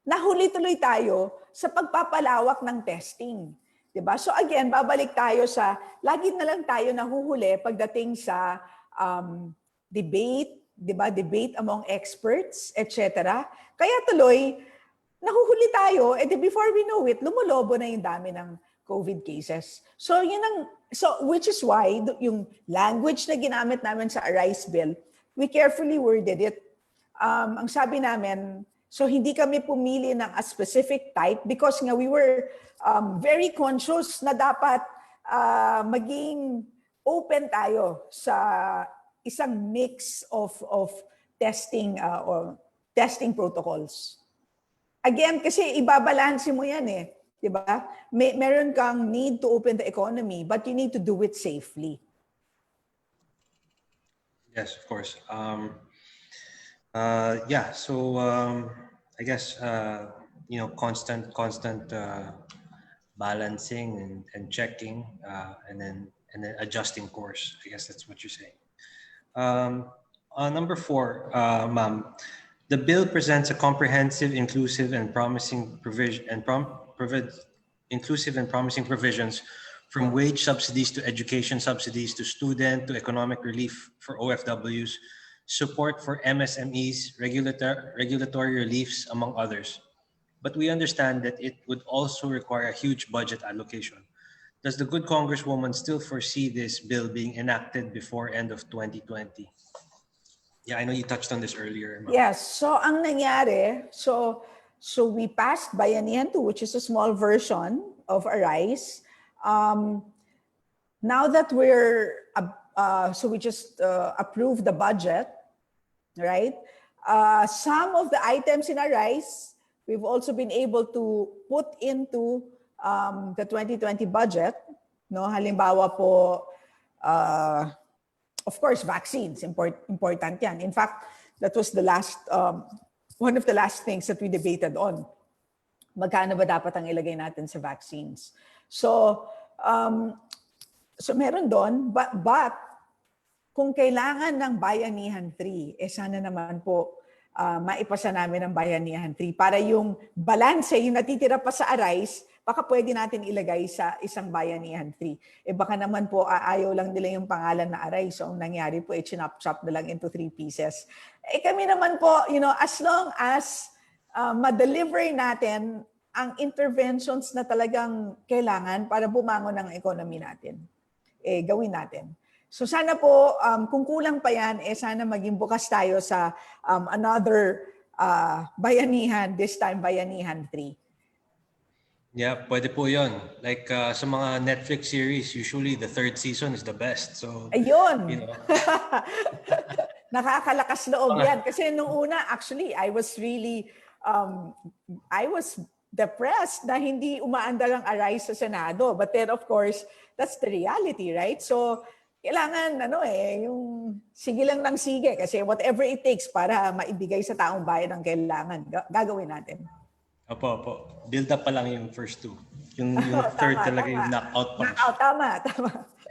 nahuli tuloy tayo sa pagpapalawak ng testing. Diba? So again, babalik tayo sa, lagi na lang tayo nahuhuli pagdating sa debate, diba? Debate among experts, etc. Kaya tuloy, nahuhuli tayo, and before we know it, lumulobo na yung dami ng COVID cases. So which is why yung language na ginamit namin sa Arise Bill, we carefully worded it. Ang sabi namin, so hindi kami pumili ng a specific type because nga we were very conscious na dapat maging open tayo sa isang mix of testing or testing protocols. Again, kasi ibabalanse mo yan eh. Diba? Meron kang need to open the economy, but you need to do it safely. Yes, of course. Yeah, so I guess, constant balancing and checking and then adjusting course. I guess that's what you're saying. Number 4, ma'am, the bill presents a comprehensive, inclusive, and promising provisions from wage subsidies to education subsidies to student to economic relief for OFWs, support for MSMEs, regulatory reliefs, among others. But we understand that it would also require a huge budget allocation. Does the good Congresswoman still foresee this bill being enacted before end of 2020? Yeah, I know you touched on this earlier. Yes, so ang nangyari, so we passed Bayanihan 2, which is a small version of Arise. Now that so we just approved the budget, right? Some of the items in Arise, we've also been able to put into the 2020 budget. No, halimbawa po, of course, vaccines, important yan. In fact, that was the last, one of the last things that we debated on. Magkano ba dapat ang ilagay natin sa vaccines? So meron doon, but kung kailangan ng Bayanihan 3, sana naman po maipasa namin ang Bayanihan 3 para yung balance, yung natitira pa sa Arise, baka pwede natin ilagay sa isang Bayanihan 3. Baka naman po ayaw lang nila yung pangalan na Arise. So ang nangyari po, chinop-chop na lang into 3 pieces. Kami naman po, as long as ma-deliver natin ang interventions na talagang kailangan para bumangon ang economy natin, gawin natin. So sana po, kung kulang pa yan, sana maging bukas tayo sa another Bayanihan, this time Bayanihan 3. Yeah, pwede po yun. Like sa mga Netflix series, usually the third season is the best. So, ayun! Nakakalakas loob yan. Kasi nung una, actually, I was really, I was depressed na hindi umaandar ang Arise sa Senado. But then, of course, that's the reality, right? So, kailangan, yung sige lang ng sige. Kasi whatever it takes para maibigay sa taong bayan ang kailangan, gagawin natin. Opo. Build up pa lang yung first two. Yung third talaga yung knockout punch. Tama.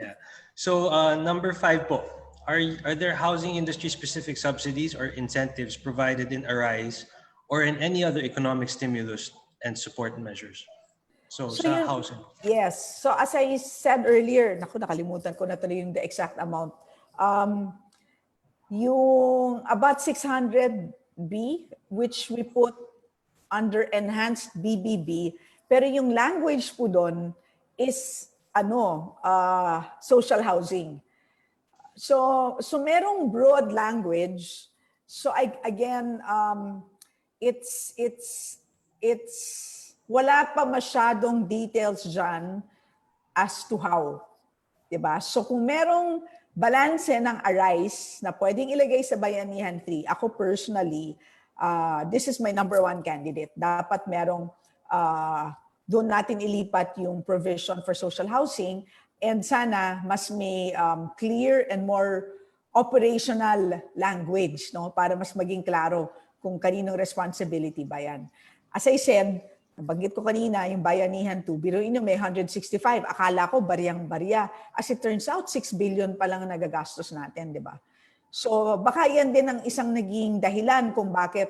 Yeah. So, number 5 po. Are there housing industry specific subsidies or incentives provided in Arise or in any other economic stimulus and support measures? So sa housing. Yes. So as I said earlier, nakalimutan ko na tuloy yung the exact amount. Yung about 600B, which we put under enhanced BBB, pero yung language po doon is social housing. So merong broad language. So again, it's wala pa masyadong details dyan as to how. Diba? So kung merong balanse ng Arise na pwedeng ilagay sa Bayanihan 3, ako personally, this is my number 1 candidate. Dapat merong doon natin ilipat yung provision for social housing and sana mas may clear and more operational language, no, para mas maging klaro kung kaninong responsibility ba yan. As I said, nabanggit ko kanina, yung Bayanihan 2, biruin nyo may 165. Akala ko bariyang-bariya. As it turns out, 6 billion pa lang nagagastos natin, di ba? So baka yan din ang isang naging dahilan kung bakit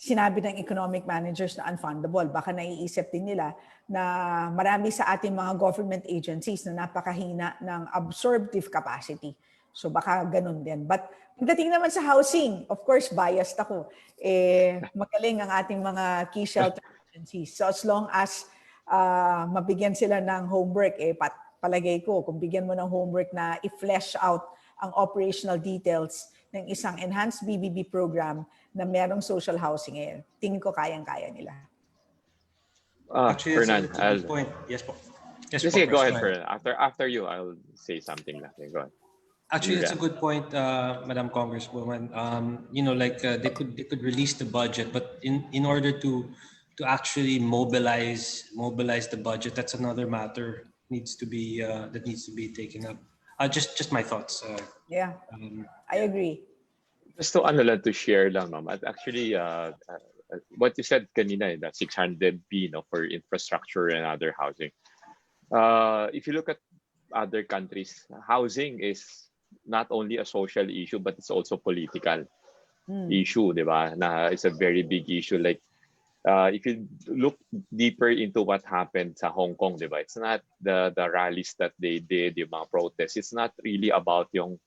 sinabi ng economic managers na unfundable. Baka naiisip din nila na marami sa ating mga government agencies na napakahina ng absorptive capacity. So baka ganun din. But pagdating naman sa housing, of course, biased ako. Magaling ang ating mga key shelter agencies. So as long as mabigyan sila ng homework, palagay ko, kung bigyan mo ng homework na i-flesh out ang operational details ng isang enhanced BBB program na merong social housing, tingin ko kayang-kaya nila. Actually, Fernand, that's a good point. Yes po. Yes po, go ahead, Fernand. After you, I'll say something. Go ahead. Actually, that's a good point, Madam Congresswoman. They could release the budget, but in order to actually mobilize the budget, that's another matter needs to be taken up. Just my thoughts. I agree. Just to share lang, ma'am. Actually, what you said kanina, that 600B for infrastructure and other housing. If you look at other countries, housing is not only a social issue, but it's also political issue, di ba? Na it's a very big issue. Like, if you look deeper into what happened sa Hong Kong, di ba? It's not the rallies that they did, yung mga protests. It's not really about yung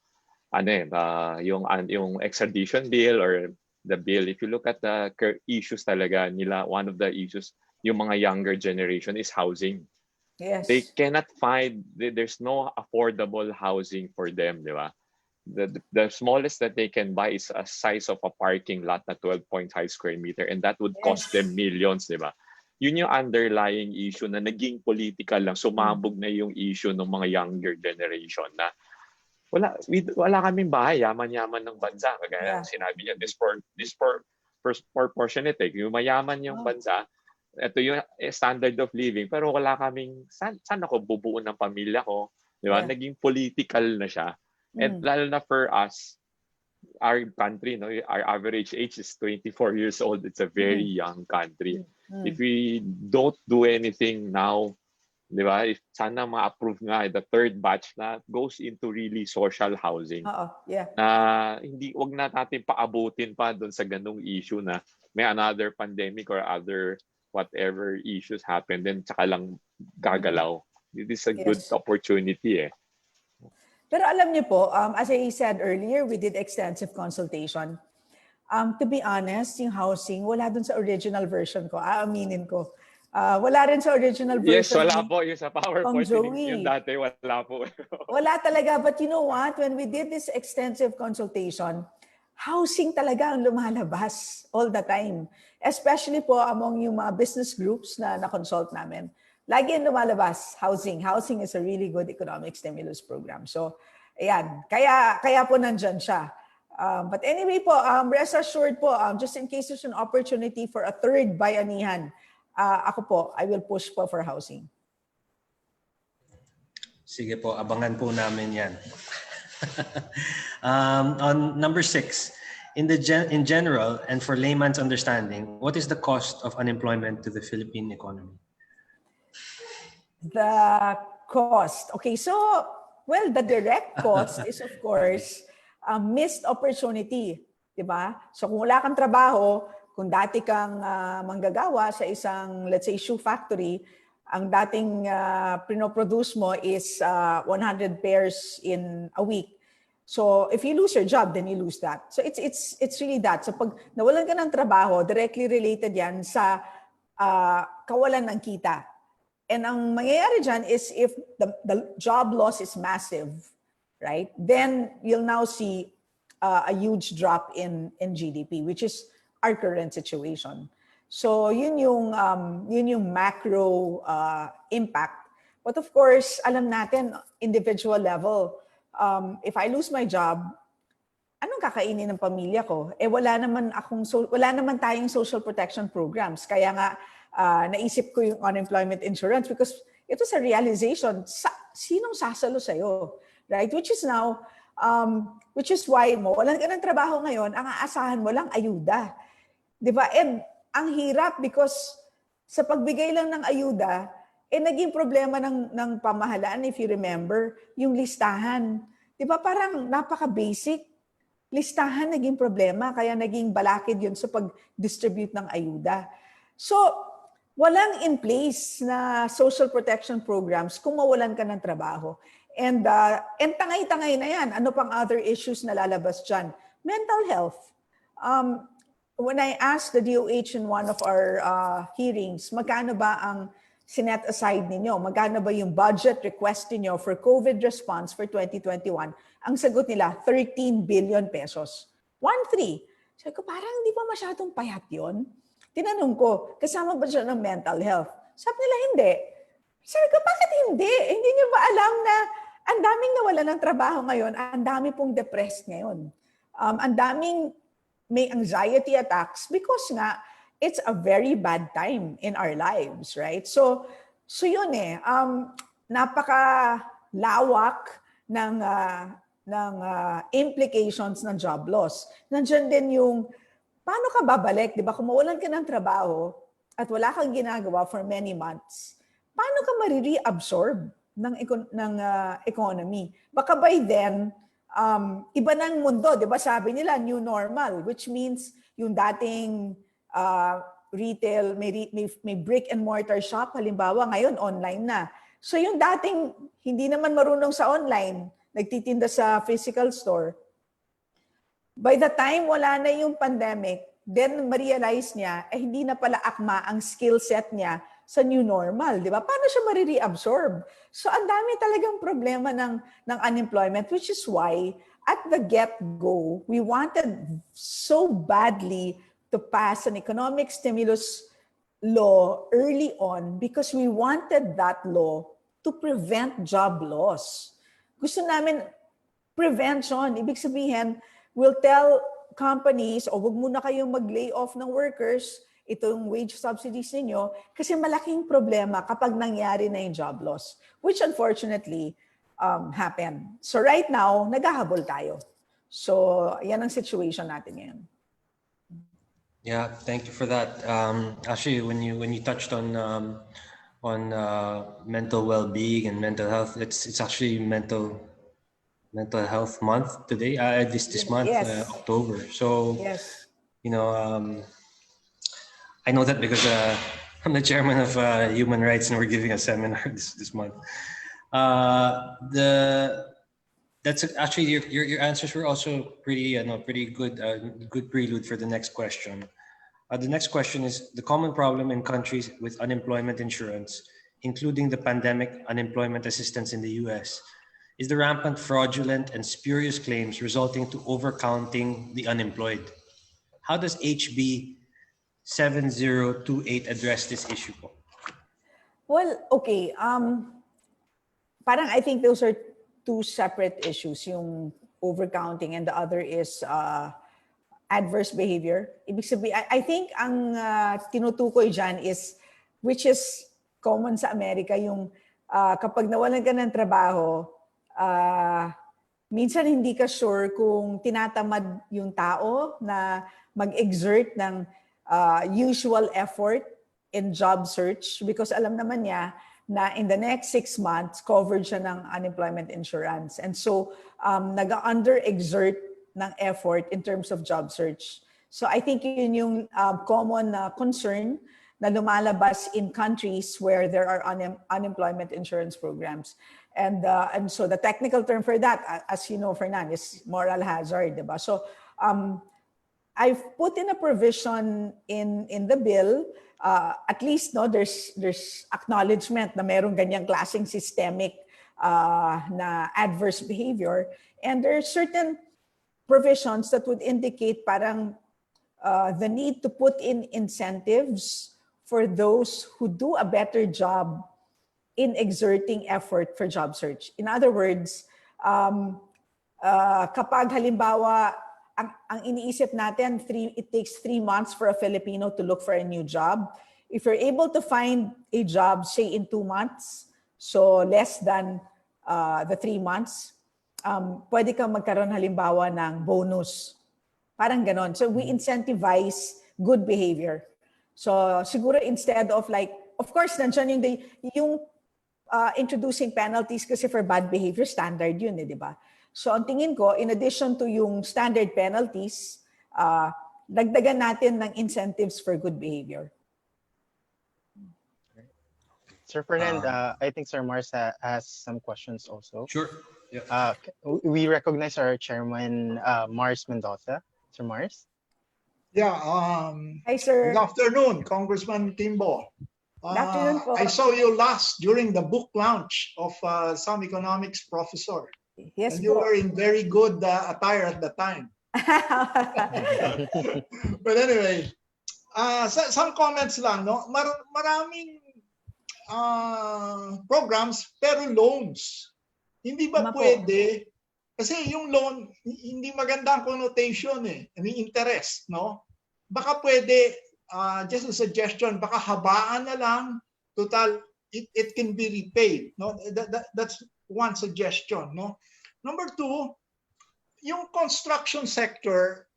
extradition bill or the bill. If you look at the issues talaga nila, one of the issues, yung mga younger generation is housing. Yes. They cannot find, there's no affordable housing for them, di ba? The smallest that they can buy is a size of a parking lot na 12.5 square meter, and that would cost them millions, di ba? Yun yung underlying issue na naging political lang, sumabog na yung issue ng mga younger generation na wala kaming bahay, yaman-yaman ng bansa. Kaya sinabi niya, disproportionate. Yung mayaman yung bansa, ito yung standard of living, pero wala kaming, saan ako bubuo ng pamilya ko? Di ba? Naging political na siya. And lalo na for us, our country, our average age is 24 years old. It's a very young country. If we don't do anything now, Di ba? If sana ma-approve nga the third batch na goes into really social housing. Yeah. Na wag na natin paabutin pa doon sa ganung issue na may another pandemic or other whatever issues happen, then tsaka lang gagalaw. It is a good Yes. opportunity eh. Pero alam niyo po, as I said earlier, we did extensive consultation. To be honest, yung housing, wala dun sa original version ko. Aaminin ko. Wala rin sa original Yes, version wala ni po. Yung sa PowerPoint, yung Joey. dati, wala po. Wala talaga. But you know what? When we did this extensive consultation, housing talaga ang lumalabas all the time. Especially po among yung mga business groups na na-consult namin. Lagi yung lumalabas, housing. Housing is a really good economic stimulus program. So, ayan. Kaya po nandyan siya. But anyway po, rest assured po, just in case there's an opportunity for a third bayanihan, ako po, I will push po for housing. Sige po, abangan po namin yan. On number 6, in general and for layman's understanding, what is the cost of unemployment to the Philippine economy? The cost. Okay, so, well, the direct cost is of course, missed opportunity. Diba? So kung wala kang trabaho, kung dati kang manggagawa sa isang, let's say, shoe factory, ang dating pinoproduce mo is 100 pairs in a week. So if you lose your job, then you lose that. So it's really that. So pag nawalan ka ng trabaho, directly related yan sa kawalan ng kita. And ang mangyayari dyan is if the job loss is massive, right? Then you'll now see a huge drop in GDP, which is our current situation. So yun yung macro impact. But of course, alam natin, individual level, if I lose my job, anong kakainin ng pamilya ko? Wala naman tayong social protection programs. Kaya nga, naisip ko yung unemployment insurance because ito sa realization, sinong sasalo sa'yo? Right? Which is why walan ka ng trabaho ngayon, ang aasahan mo lang ayuda. Diba? Ang hirap because sa pagbigay lang ng ayuda, naging problema ng pamahalaan, if you remember, yung listahan. Diba? Parang napaka-basic. Listahan naging problema, kaya naging balakid yun sa pag-distribute ng ayuda. So, walang in place na social protection programs kung mawalan ka ng trabaho. And tangay-tangay na yan. Ano pang other issues na lalabas dyan? Mental health. When I asked the DOH in one of our hearings, magkano ba ang sinet aside ninyo? Magkano ba yung budget request niyo for COVID response for 2021? Ang sagot nila, 13 billion pesos. 13. Sabi ko, parang hindi pa masyadong payat yun. Tinanong ko, kasama ba siya ng mental health? Sabi nila, hindi. Sabi ko, bakit hindi? Hindi niyo ba alam na ang daming nawala ng trabaho ngayon, ang dami pong depressed ngayon. Ang daming may anxiety attacks because nga, it's a very bad time in our lives, right? So yun napakalawak ng implications ng job loss. Nandiyan din yung, paano ka babalik? Di ba? Kung mawalan ka ng trabaho at wala kang ginagawa for many months, paano ka marireabsorb ng economy? Baka by then, iba ng mundo, di ba? Sabi nila, new normal, which means yung dating retail, may brick and mortar shop, halimbawa, ngayon online na. So yung dating hindi naman marunong sa online, nagtitinda sa physical store, by the time wala na yung pandemic, then ma-realize niya, hindi na pala akma ang skill set niya sa new normal, di ba? Paano siya marireabsorb? So ang dami talagang problema ng unemployment, which is why at the get-go, we wanted so badly to pass an economic stimulus law early on because we wanted that law to prevent job loss. Gusto namin prevention. Ibig sabihin, we'll tell companies, wag muna kayong mag-lay off ng workers, itong wage subsidies ninyo, kasi malaking problema kapag nangyari na yung job loss, which unfortunately happened. So right now, naghahabol tayo. So yan ang situation natin ngayon. Yeah, thank you for that. Actually, when you touched on on mental well-being and mental health. It's actually mental health month today. This month, Yes. October. So Yes. you know, I know that because I'm the chairman of human rights, and we're giving a seminar this month. That's actually your answers were also pretty good, good prelude for the next question. The next question is: the common problem in countries with unemployment insurance, including the pandemic unemployment assistance in the US, is the rampant fraudulent and spurious claims resulting to overcounting the unemployed. How does HB 7028 address this issue po? Well, okay. Parang I think those are two separate issues. Yung overcounting and the other is adverse behavior. Ibig sabihin, I think ang tinutukoy dyan is, which is common sa Amerika, yung kapag nawalan ka ng trabaho, minsan hindi ka sure kung tinatamad yung tao na mag-exert ng usual effort in job search because alam naman niya na in the next 6 months, covered siya ng unemployment insurance. And so, nag-under-exert ng effort in terms of job search. So I think yun yung common concern na lumalabas in countries where there are unemployment insurance programs. And so the technical term for that, as you know, Fernan, is moral hazard, diba? So I've put in a provision in the bill, at least there's acknowledgement na merong ganyang klaseng systemic na adverse behavior, and there are certain provisions that would indicate parang the need to put in incentives for those who do a better job in exerting effort for job search. In other words, kapag halimbawa, ang iniisip natin, it takes 3 months for a Filipino to look for a new job. If you're able to find a job, say in 2 months, so less than the 3 months, pwede kang magkaroon halimbawa ng bonus. Parang ganon. So we incentivize good behavior. So siguro instead of like, of course, nandiyan yung introducing penalties kasi for bad behavior, standard yun, di ba? So ang tingin ko, in addition to yung standard penalties, dagdagan natin ng incentives for good behavior. Sir Fernand, I think Sir Mars has some questions also. Sure. Yeah. We recognize our chairman, Mars Mendoza. Sir Mars? Yeah. Hi, sir. Good afternoon, Congressman Quimbo. Good afternoon po. I saw you last during the book launch of some economics professor. Yes, and you po. were in very good attire at the time. But anyway, some comments lang, no? Maraming programs pero loans. Hindi ba pwede? Kasi yung loan, hindi maganda ang connotation eh. I mean, interest, no? Baka pwede, just a suggestion, baka habaan na lang, total, it can be repaid. No? That's one suggestion, no? Number 2, yung construction sector,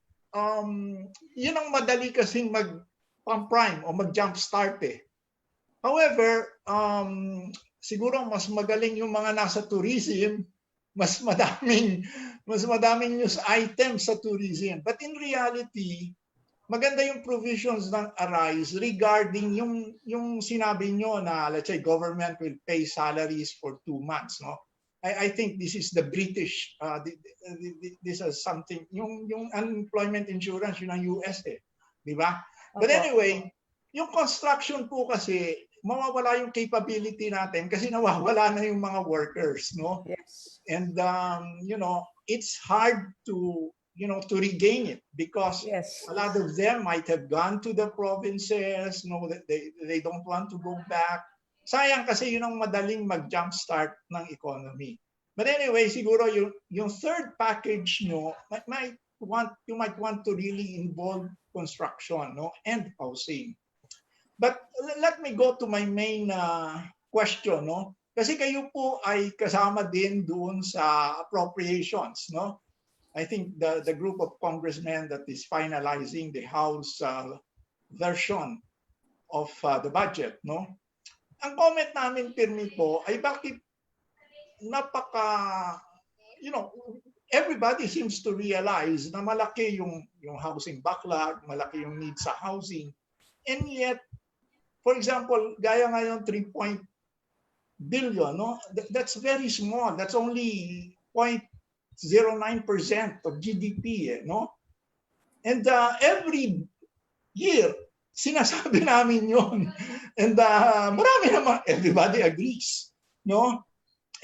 yun ang madali kasing mag-prime o mag-jumpstart eh. However, siguro mas magaling yung mga nasa tourism, mas madaming news items sa tourism. But in reality, maganda yung provisions ng ARISE regarding yung sinabi nyo na, let's say, government will pay salaries for 2 months, no? I think this is the British, this is something, yung unemployment insurance, yun ang US eh. Di ba? But anyway, yung construction po kasi, mawawala yung capability natin kasi nawawala na yung mga workers, no? Yes. And, you know, it's hard to, you know, to regain it because a lot of them might have gone to the provinces, no, they don't want to go back. Sayang kasi yun ang madaling mag-jumpstart ng economy. But anyway, siguro yung third package nyo, you might want to really involve construction, no, and housing. But let me go to my main question, no? Kasi kayo po ay kasama din doon sa appropriations, no? I think the group of congressmen that is finalizing the House version of the budget, no? ang comment namin, Pirmi po, ay bakit everybody seems to realize na malaki yung housing backlog, malaki yung need sa housing. And yet, for example, gaya ngayon 3 billion, no? That's very small. That's only 0.09% of GDP, no? And every year, sinasabi namin yon. And marami naman, everybody agrees, no?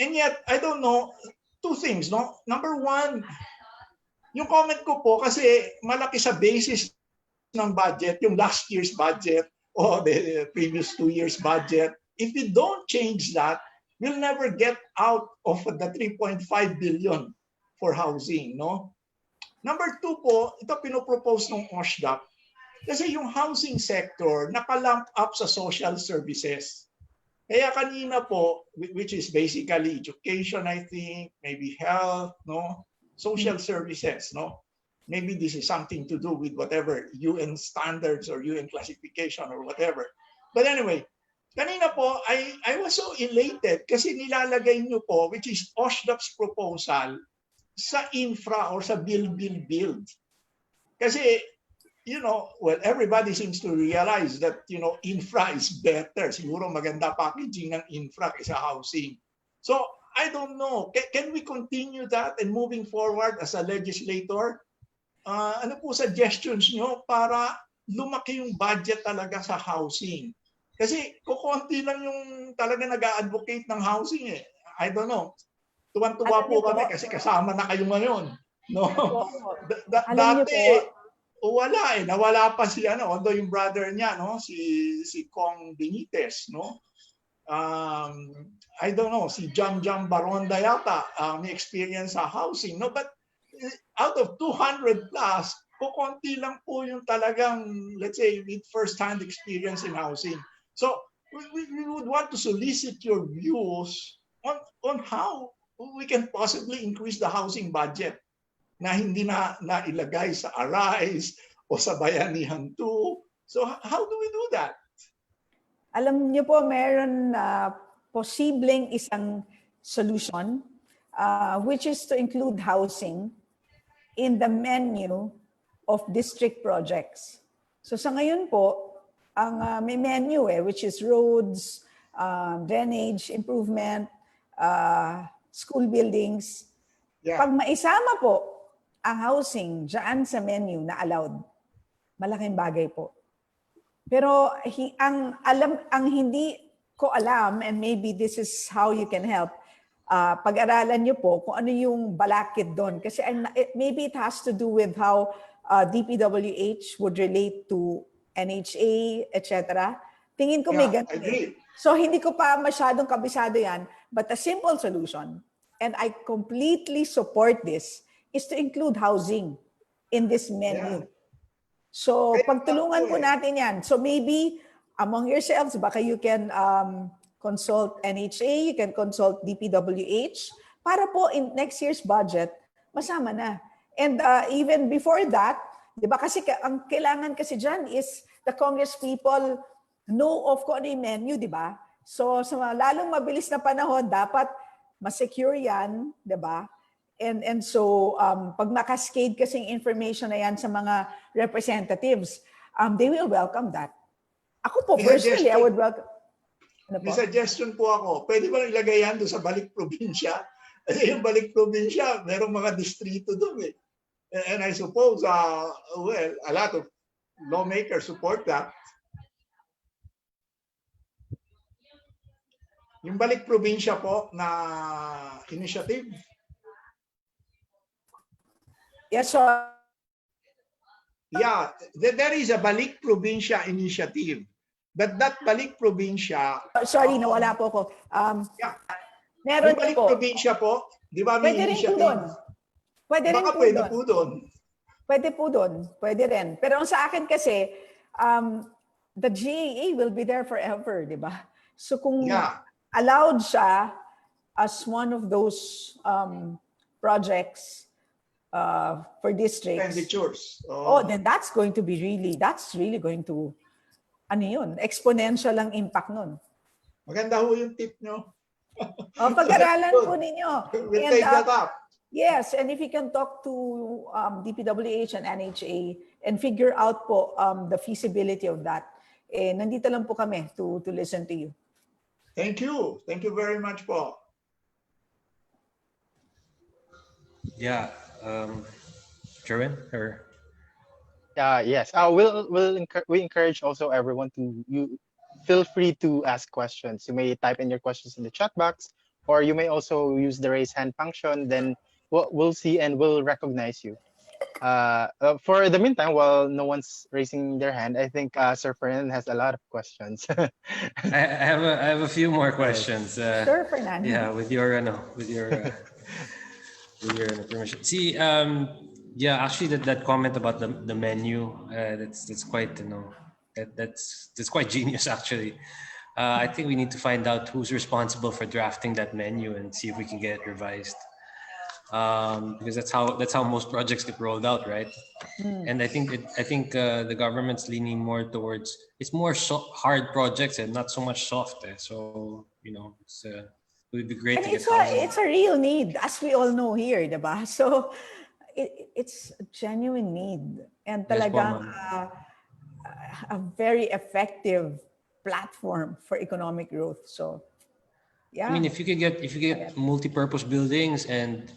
And yet, I don't know, two things, no? Number one, yung comment ko po, kasi malaki sa basis ng budget, yung last year's budget or the previous 2 years budget. If we don't change that, we'll never get out of the 3.5 billion for housing, no? Number two po, ito pinopropose ng OSHDP. Kasi yung housing sector, nakalump up sa social services. Kaya kanina po, which is basically education, I think, maybe health, no? Social services, no? Maybe this is something to do with whatever UN standards or UN classification or whatever. But anyway, kanina po, I was so elated kasi nilalagay nyo po, which is OSHDP's proposal, sa infra or sa build. Kasi, well, everybody seems to realize that, infra is better. Siguro maganda packaging ng infra kaysa housing. So, I don't know. Can we continue that and moving forward as a legislator? Ano po suggestions nyo para lumaki yung budget talaga sa housing? Kasi kukunti lang yung talaga nag-a-advocate ng housing eh. I don't know. Tuwan-tuwa po kami kasi kasama na kayo ngayon. No? Dati, wala eh. Nawala pa si although yung brother niya, no? Si Cong Benitez, no? I don't know, si Jam Baronda yata may experience sa housing, no? But out of 200 plus, kukunti lang po yung talagang, let's say, with first-hand experience in housing. So we would want to solicit your views on how we can possibly increase the housing budget na hindi na ilagay sa ARISE o sa Bayanihan 2. So how do we do that? Alam niyo po, meron posibleng isang solution which is to include housing in the menu of district projects. So sa ngayon po, ang may menu which is roads, drainage improvement, school buildings. Yeah. Pag maisama po ang housing dyan sa menu na allowed, malaking bagay po. Pero ang hindi ko alam, and maybe this is how you can help, pag-aralan niyo po kung ano yung balakid doon. Kasi maybe it has to do with how DPWH would relate to NHA, etc. Tingin ko may ganun. So hindi ko pa masyadong kabisado yan, but a simple solution, and I completely support this, is to include housing in this menu. Yeah. So pagtulungan po natin yan. So maybe among yourselves, baka you can consult NHA, you can consult DPWH, para po in next year's budget, masama na. And even before that, di ba kasi ang kailangan kasi dyan is the Congress people know of kung ano yung menu, di ba? So sa lalong mabilis na panahon, dapat ma-secure yan, di ba? And so pag makascade kasing information na yan sa mga representatives, they will welcome that. Ako po, personally, I would welcome. May suggestion po ako. Pwede ba ilagay yan doon sa balik probinsya? Kasi yung balik probinsya, merong mga distrito doon eh. And I suppose, well, a lot of lawmakers support that. Yung balik probinsya po na initiative. Yes, sir. Yeah, there is a balik probinsya initiative. But that balik probinsya... Sorry, nawala po ako. Yeah. Meron balik po. Probinsya po, di ba may initiative? Pwede rin po pwede po doon. Pwede po doon. Pwede rin. Pero sa akin kasi, the GAA will be there forever, di ba? So kung allowed siya as one of those projects for districts. Expenditures. Then that's going to be really going to, ano yun, exponential ang impact nun. Maganda ho yung tip nyo. Pag-aralan Good. po ninyo. We'll And, take that up. yes, and if you can talk to DPWH and NHA and figure out po the feasibility of that, nandito lang po kami to listen to you. Thank you. Thank you very much po. Yeah. Jerwin, or Yes. We encourage also everyone to feel free to ask questions. You may type in your questions in the chat box, or you may also use the raise hand function. Then we'll see and we'll recognize you. For the meantime, while no one's raising their hand, I think Sir Fernand has a lot of questions. I have a few more questions. Sir Fernand. Yeah, with your permission. See, yeah, actually, that comment about the menu, that's quite, that's quite genius actually. I think we need to find out who's responsible for drafting that menu and see if we can get it revised. Because that's how most projects get rolled out, right? And I think the government's leaning more towards it's more hard projects and not so much soft. So it would be great And to get housing. it's a real need, as we all know here, diba? So it's a genuine need and talagang a very effective platform for economic growth. So yeah. I mean, if you get multi-purpose buildings and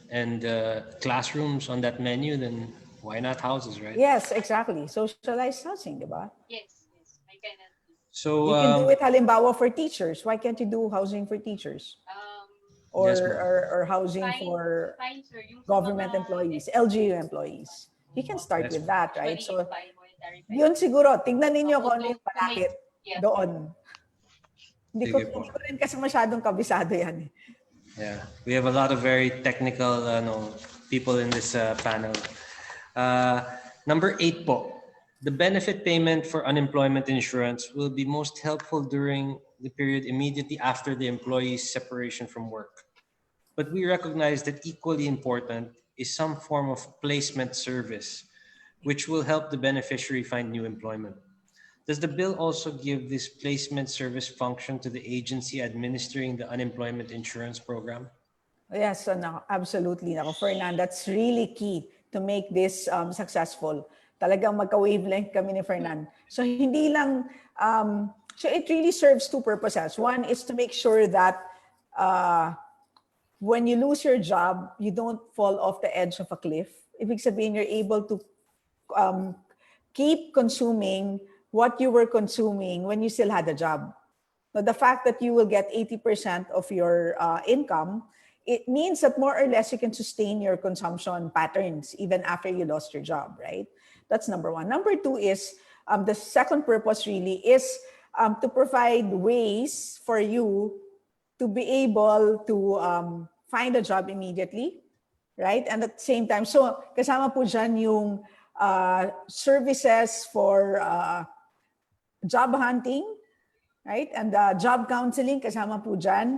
classrooms on that menu, then why not houses, right? Yes, exactly. Socialized housing, diba? Yes. I cannot. So you can do it halimbawa for teachers. Why can't you do housing for teachers? Or housing for government employees, LGU employees. You can start with that, right? So yun siguro, tignan ninyo kung ano yung palakit doon. Hindi ko rin kasi masyadong kabisado yan. Yeah, we have a lot of very technical people in this panel. Number 8 po. The benefit payment for unemployment insurance will be most helpful during the period immediately after the employee's separation from work. But we recognize that equally important is some form of placement service, which will help the beneficiary find new employment. Does the bill also give this placement service function to the agency administering the unemployment insurance program? Yes, absolutely. Fernand, that's really key to make this successful. Talagang magka-wavelength kami ni Fernand. So hindi lang, so it really serves two purposes. One is to make sure that when you lose your job, you don't fall off the edge of a cliff. Ibig sabihin, you're able to keep consuming what you were consuming when you still had a job. Now, the fact that you will get 80% of your income, it means that more or less you can sustain your consumption patterns even after you lost your job, right? That's number one. Number two is the second purpose really is to provide ways for you to be able to find a job immediately, right? And at the same time, so kasama po dyan yung services for job hunting, right? And job counseling, kasama po dyan.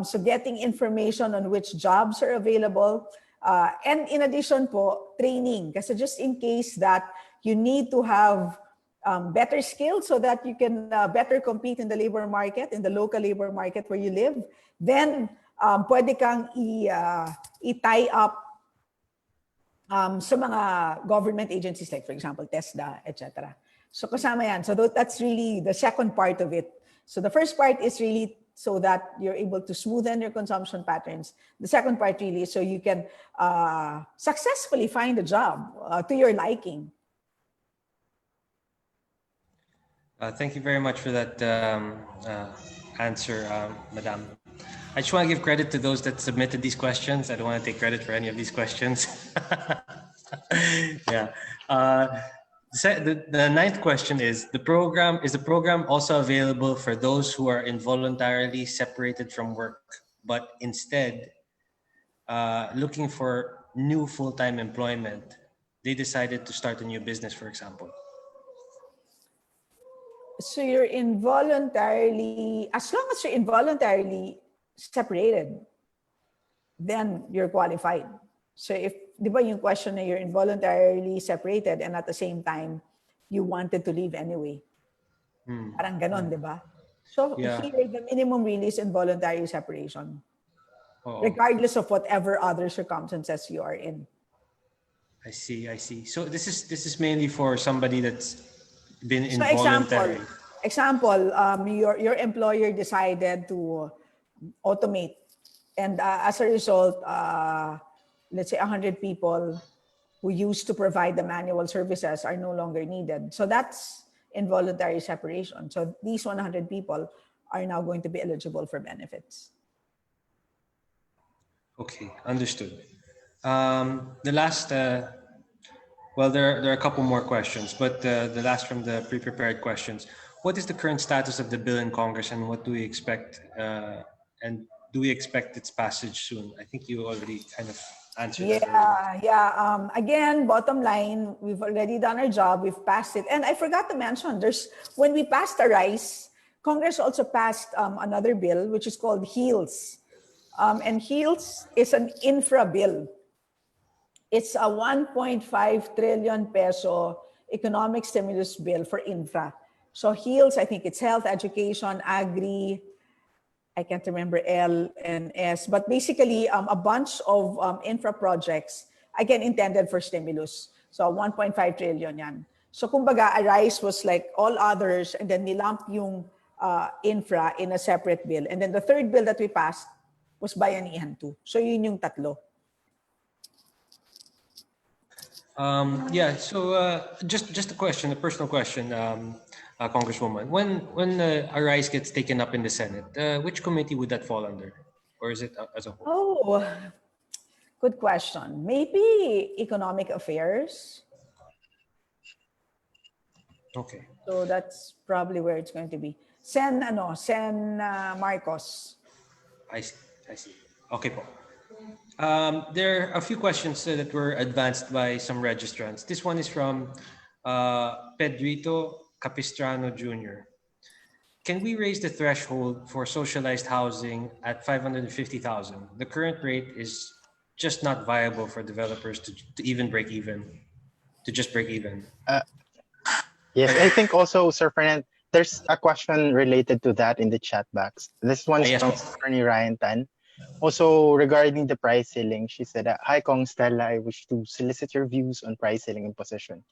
So getting information on which jobs are available. And in addition po, training. Kasi just in case that you need to have better skills so that you can better compete in the labor market, in the local labor market where you live, then pwede kang i-tie up sa mga government agencies like, for example, TESDA, etc. So kasama yan. So that's really the second part of it. So the first part is really so that you're able to smoothen your consumption patterns. The second part really is so you can successfully find a job to your liking. Thank you very much for that answer, Madam. I just want to give credit to those that submitted these questions. I don't want to take credit for any of these questions. Yeah. The ninth question is the program also available for those who are involuntarily separated from work, but instead looking for new full-time employment? They decided to start a new business, for example. So you're involuntarily, as long as you're involuntarily separated, then you're qualified. So if, di ba yung question na you're involuntarily separated and at the same time, you wanted to leave anyway. Parang ganon, di ba? So Yeah. here, the minimum really is involuntary separation, Oh, regardless of whatever other circumstances you are in. I see. I see. So this is mainly for somebody that's been So involuntary. example, your employer decided to automate, and as a result, let's say 100 people who used to provide the manual services are no longer needed. So that's involuntary separation. So these 100 people are now going to be eligible for benefits. Okay, understood. The last, well, there are a couple more questions, but the last from the pre-prepared questions. What is the current status of the bill in Congress, and what do we expect? And do we expect its passage soon? I think you already kind of answered that earlier. Yeah. Again, bottom line, we've already done our job. We've passed it. And I forgot to mention, when we passed the RICE, Congress also passed another bill, which is called HEALS. And HEALS is an infra bill. It's a 1.5 trillion peso economic stimulus bill for infra. So HEALS, I think it's health, education, agri, I can't remember L and S, but basically a bunch of infra projects, again, intended for stimulus. So 1.5 trillion yan. So kumbaga, Arise was like all others, and then nilump yung infra in a separate bill. And then the third bill that we passed was Bayanihan 2. So yun yung tatlo. Yeah, so just a question, a personal question, Congresswoman. When Arise gets taken up in the Senate, which committee would that fall under? Or is it as a whole? Oh, good question. Maybe economic affairs. Okay. So that's probably where it's going to be. Sen Marcos. I see. Okay po. There are a few questions that were advanced by some registrants. This one is from Pedrito Capistrano Jr. Can we raise the threshold for socialized housing at 550,000? The current rate is just not viable for developers to even break even, to just break even. Yes, I think also, Sir Fernand, there's a question related to that in the chat box. This one's Yes, from po. Attorney Ryan Tan. Also, regarding the price ceiling, she said, Hi, Cong, Stella, I wish to solicit your views on price ceiling imposition.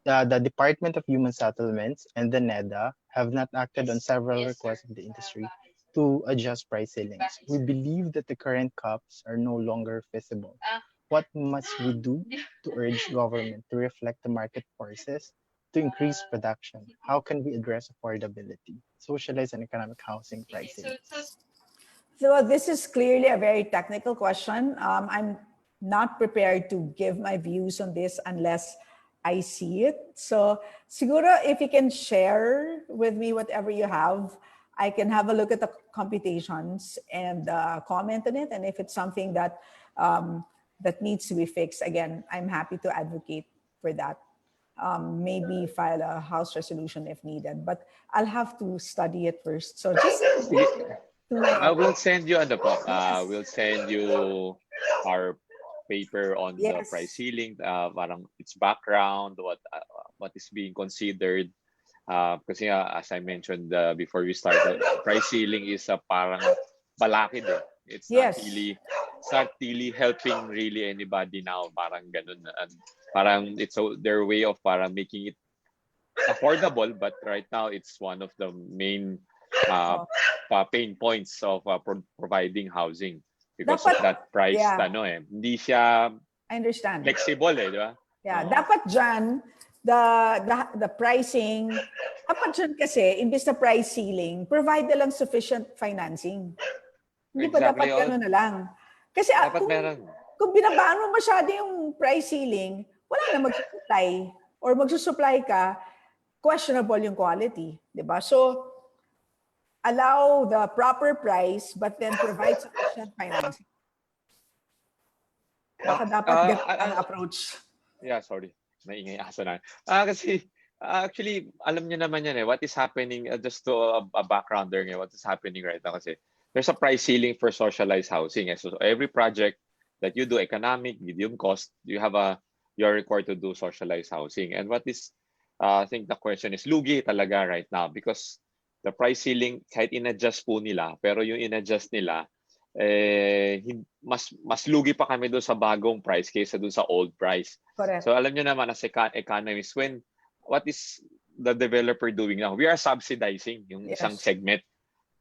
The Department of Human Settlements and the NEDA have not acted on several requests of the industry to adjust price ceilings. We believe that the current caps are no longer feasible. What must we do to urge government to reflect the market forces to increase production? How can we address affordability, socialized and economic housing pricing? So this is clearly a very technical question. I'm not prepared to give my views on this unless I see it. So siguro if you can share with me whatever you have, I can have a look at the computations and comment on it. And if it's something that that needs to be fixed, again, I'm happy to advocate for that. Maybe file a House resolution if needed, but I'll have to study it first. So just I will send you we'll send you our paper on the price ceiling, parang its background, what is being considered. Because as I mentioned before we started, price ceiling is parang balakid eh. It's not really helping really anybody now, parang ganun. And parang it's their way of parang making it affordable, but right now it's one of the main pain points of providing housing because of that price. Hindi siya I understand. Flexible di ba? Yeah, dapat dyan, the pricing, dapat dyan kasi, imbis na price ceiling, provide na lang sufficient financing. Hindi pa dapat gano'n na lang. Kasi kung binabaan mo masyado yung price ceiling, wala na mag-supply or magsusupply ka, questionable yung quality. Diba? So, allow the proper price but then provide sufficient financing. Baka dapat ganun ang approach. Yeah, sorry. Maingay aso na. Kasi actually, alam niyo naman yan eh. What is happening, just to a backgrounder ngayon, what is happening right now kasi there's a price ceiling for socialized housing. So every project that you do, economic, medium cost, you're required to do socialized housing. And what is, I think the question is, lugi talaga right now because the price ceiling, kahit in-adjust po nila, pero yung in-adjust nila, mas lugi pa kami doon sa bagong price kaysa doon sa old price. Correct. So alam nyo naman as economists, what is the developer doing now? We are subsidizing yung isang segment,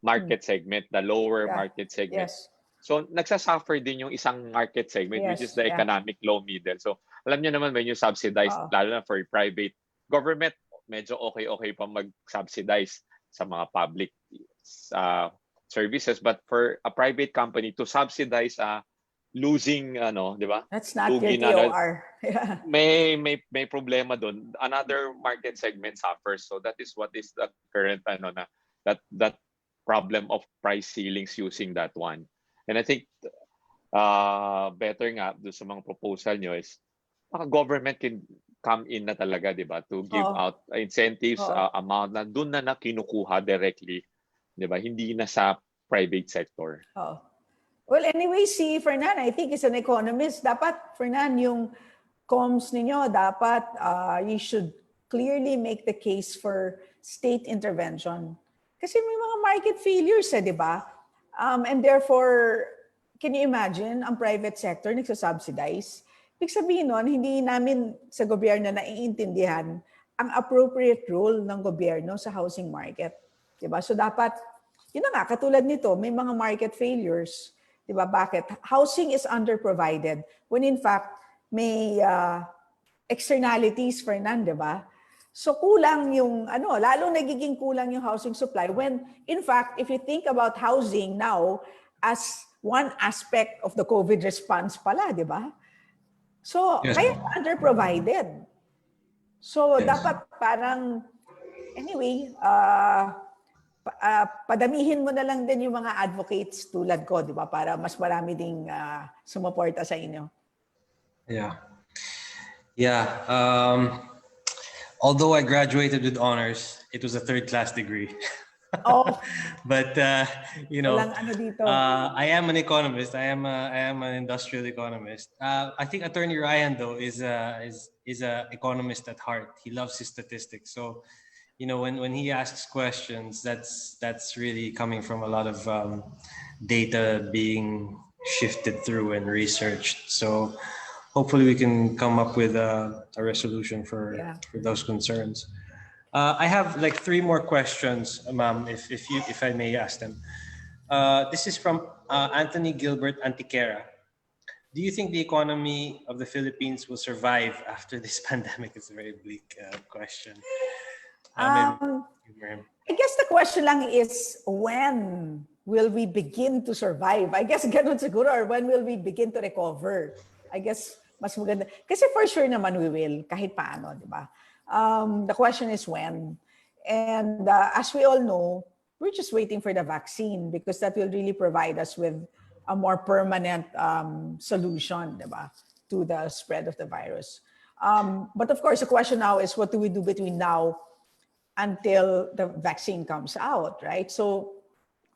market segment, the lower market segment. Yes. So nagsasuffer din yung isang market segment, which is the economic low middle. So alam nyo naman when you subsidize, lalo na for private, government, medyo okay pa mag-subsidize sa mga public services, but for a private company to subsidize losing di ba? That's not your TOR. Yeah. May problema doon. Another market segment suffers. So that is what is the current that problem of price ceilings using that one. And I think better nga doon sa mga proposal nyo is government can come in na talaga, di ba, to give out incentives, amount na doon na kinukuha directly, di ba, hindi na sa private sector. Well, anyway, si Fernan, I think is an economist. Dapat, Fernan, yung comms ninyo, dapat you should clearly make the case for state intervention. Kasi may mga market failures, di ba? And therefore, can you imagine, ang private sector nagsasubsidize? Ibig sabihin nun, hindi namin sa gobyerno naiintindihan ang appropriate role ng gobyerno sa housing market. Diba? So dapat, yun na nga, katulad nito, may mga market failures. Diba? Bakit? Housing is underprovided when in fact may externalities, Fernan, diba? So kulang yung, lalong nagiging kulang yung housing supply when in fact, if you think about housing now as one aspect of the COVID response pala, diba? So, kaya underprovided. So, dapat parang, anyway, padamihin mo na lang din yung mga advocates tulad ko, di ba? Para mas marami ding sumuporta sa inyo. Although I graduated with honors, it was a third-class degree. But I am an economist. I am an industrial economist. I think Attorney Ryan though is a economist at heart. He loves his statistics. So, when he asks questions, that's really coming from a lot of data being shifted through and researched. So, hopefully, we can come up with a resolution for those concerns. I have like 3 more questions, ma'am, if I may ask them. This is from Anthony Gilbert Antiquera. Do you think the economy of the Philippines will survive after this pandemic? It's a very bleak question. I guess the question lang is, when will we begin to survive? I guess ganun siguro, or when will we begin to recover? I guess mas maganda. Kasi for sure naman we will, kahit paano, di ba? The question is when. And as we all know, we're just waiting for the vaccine because that will really provide us with a more permanent solution, diba, to the spread of the virus. But of course, the question now is, what do we do between now until the vaccine comes out, right? So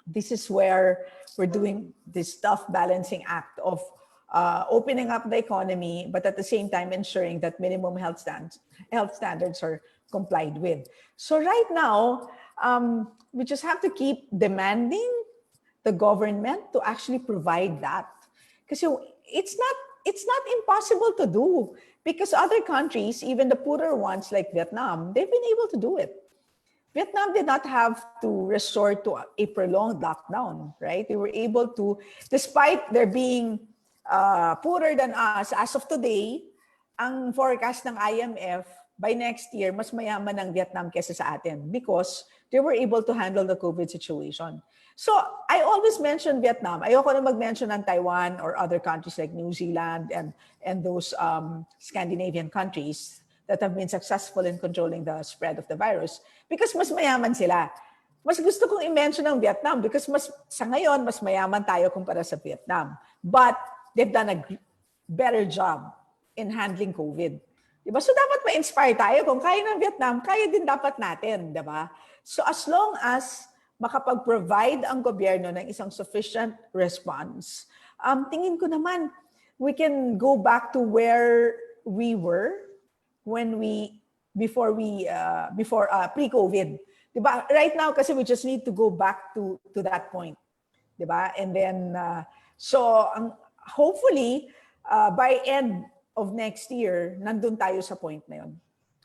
this is where we're doing this tough balancing act of opening up the economy, but at the same time ensuring that minimum health standards are complied with. So right now, we just have to keep demanding the government to actually provide that. Because it's not impossible to do, because other countries, even the poorer ones like Vietnam, they've been able to do it. Vietnam did not have to resort to a prolonged lockdown, right? They were able to, despite there being poorer than us, as of today, ang forecast ng IMF, by next year, mas mayaman ang Vietnam kesa sa atin because they were able to handle the COVID situation. So I always mention Vietnam. Ayoko na mag-mention ng Taiwan or other countries like New Zealand and those Scandinavian countries that have been successful in controlling the spread of the virus because mas mayaman sila. Mas gusto kong i-mention ng Vietnam because sa ngayon, mas mayaman tayo kumpara sa Vietnam. But they've done a better job in handling COVID. Diba? So dapat ma-inspire tayo. Kung kaya ng Vietnam, kaya din dapat natin. Diba? So as long as makapag-provide ang gobyerno ng isang sufficient response, tingin ko naman, we can go back to where we were before pre-COVID. Diba? Right now, kasi we just need to go back to that point. Diba? And then, hopefully, by end of next year, nandun tayo sa point na yun.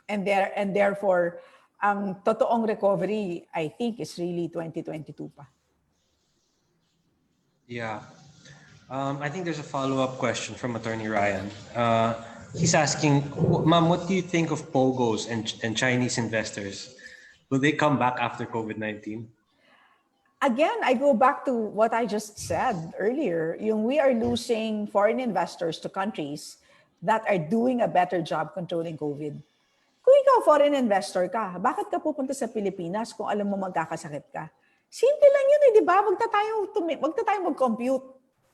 And therefore, ang totoong recovery, I think, is really 2022 pa. Yeah. I think there's a follow-up question from Attorney Ryan. He's asking, Ma'am, what do you think of POGOs and Chinese investors? Will they come back after COVID-19? Again, I go back to what I just said earlier. We are losing foreign investors to countries that are doing a better job controlling COVID. Kung ikaw foreign investor ka, bakit ka pupunta sa Pilipinas kung alam mo magkakasakit ka? Simple lang yun di ba? Wag na tayo mag-compute.